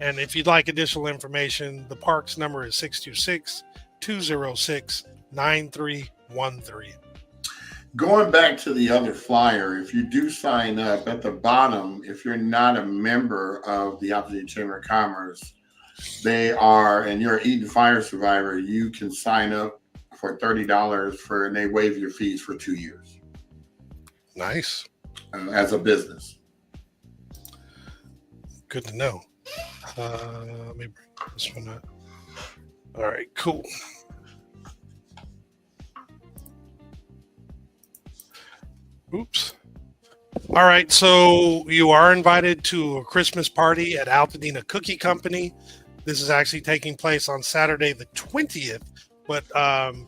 And if you'd like additional information, the park's number is 206-9313. Going back to the other flyer, if you do sign up at the bottom, if you're not a member of the Altadena Chamber of Commerce, and you're an Eaton Fire survivor, you can sign up for $30 and they waive your fees for 2 years. Nice. As a business. Good to know. Let me bring this one up. All right, cool. Oops. All right, so you are invited to a Christmas party at Altadena Cookie Company. This is actually taking place on Saturday the 20th, but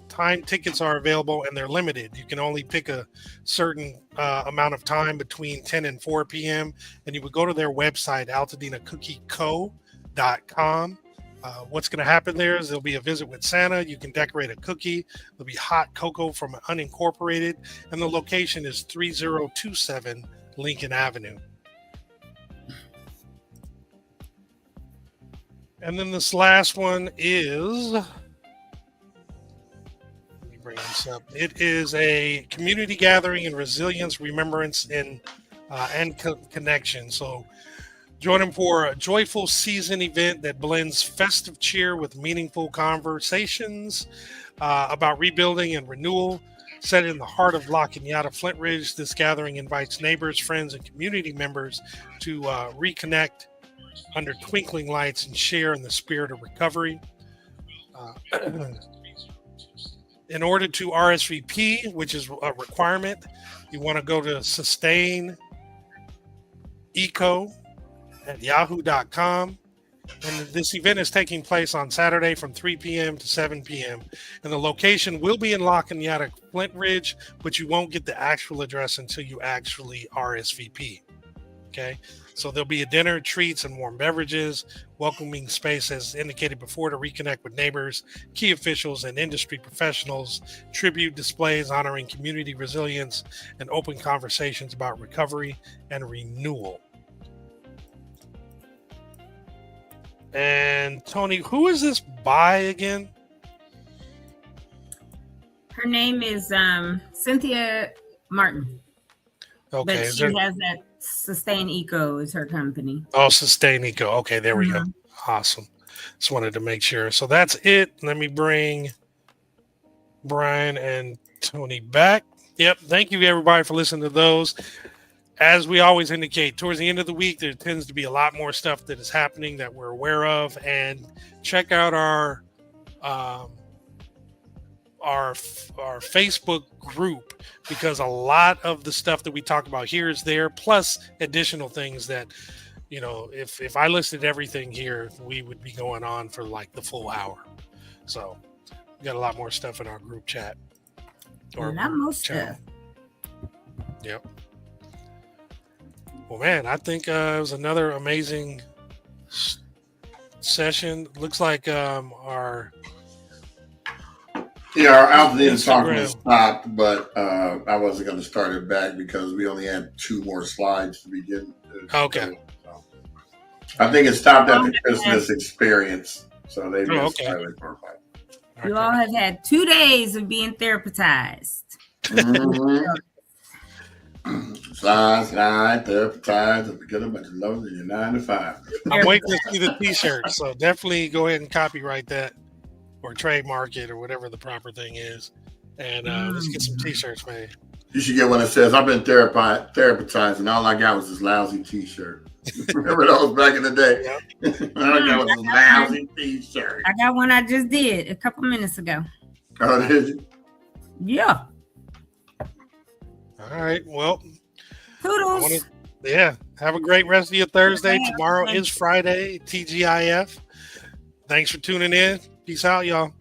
time tickets are available and they're limited. You can only pick a certain amount of time between 10 and 4 p.m. And you would go to their website, altadenacookie.co.com. What's going to happen there is there'll be a visit with Santa. You can decorate a cookie. There'll be hot cocoa from Unincorporated, and the location is 3027 Lincoln Avenue. And then this last one is, let me bring this up. It is a community gathering and resilience, remembrance, and connection. So join them for a joyful season event that blends festive cheer with meaningful conversations about rebuilding and renewal. Set in the heart of La Cañada, Flint Ridge, this gathering invites neighbors, friends, and community members to reconnect under twinkling lights and share in the spirit of recovery. In order to RSVP, which is a requirement, you want to go to sustaineco@yahoo.com. And this event is taking place on Saturday from 3 p.m. to 7 p.m. And the location will be in La Cañada, Flint Ridge, but you won't get the actual address until you actually RSVP. Okay, so there'll be a dinner, treats, and warm beverages, welcoming space as indicated before to reconnect with neighbors, key officials, and industry professionals, tribute displays honoring community resilience, and open conversations about recovery and renewal. And Tony, who is this by again? Her name is Cynthia Martin. Okay, but she has that Sustain Eco is her company. Oh, Sustain Eco. Okay, there we go. Awesome. Just wanted to make sure. So that's it. Let me bring Brian and Tony back. Yep. Thank you, everybody, for listening to those. As we always indicate, towards the end of the week, there tends to be a lot more stuff that is happening that we're aware of. And check out our Facebook group, because a lot of the stuff that we talk about here is there, plus additional things that, you know, if I listed everything here, we would be going on for like the full hour. So we got a lot more stuff in our group chat. Or not most stuff. Yep. Well, man, I think it was another amazing session. Looks like our Altadena talk was stopped, but I wasn't going to start it back because we only had 2 more slides to begin. Okay. So I think it stopped at the Christmas experience. So they missed it for a while. You all have had 2 days of being therapized. Slide, therapized, and get them at the low than your 9 to 5. I'm waiting to see the t-shirt, so definitely go ahead and copyright that or trademark it or whatever the proper thing is. And let's get some t-shirts made. You should get one that says, I've been therapized, and all I got was this lousy t-shirt. Remember those back in the day? Yep. All I got was this lousy t-shirt. I got one I just did a couple minutes ago. Oh, did you? Yeah. All right. Well, toodles. Have a great rest of your Thursday. Tomorrow is Friday, TGIF. Thanks for tuning in. Peace out, y'all.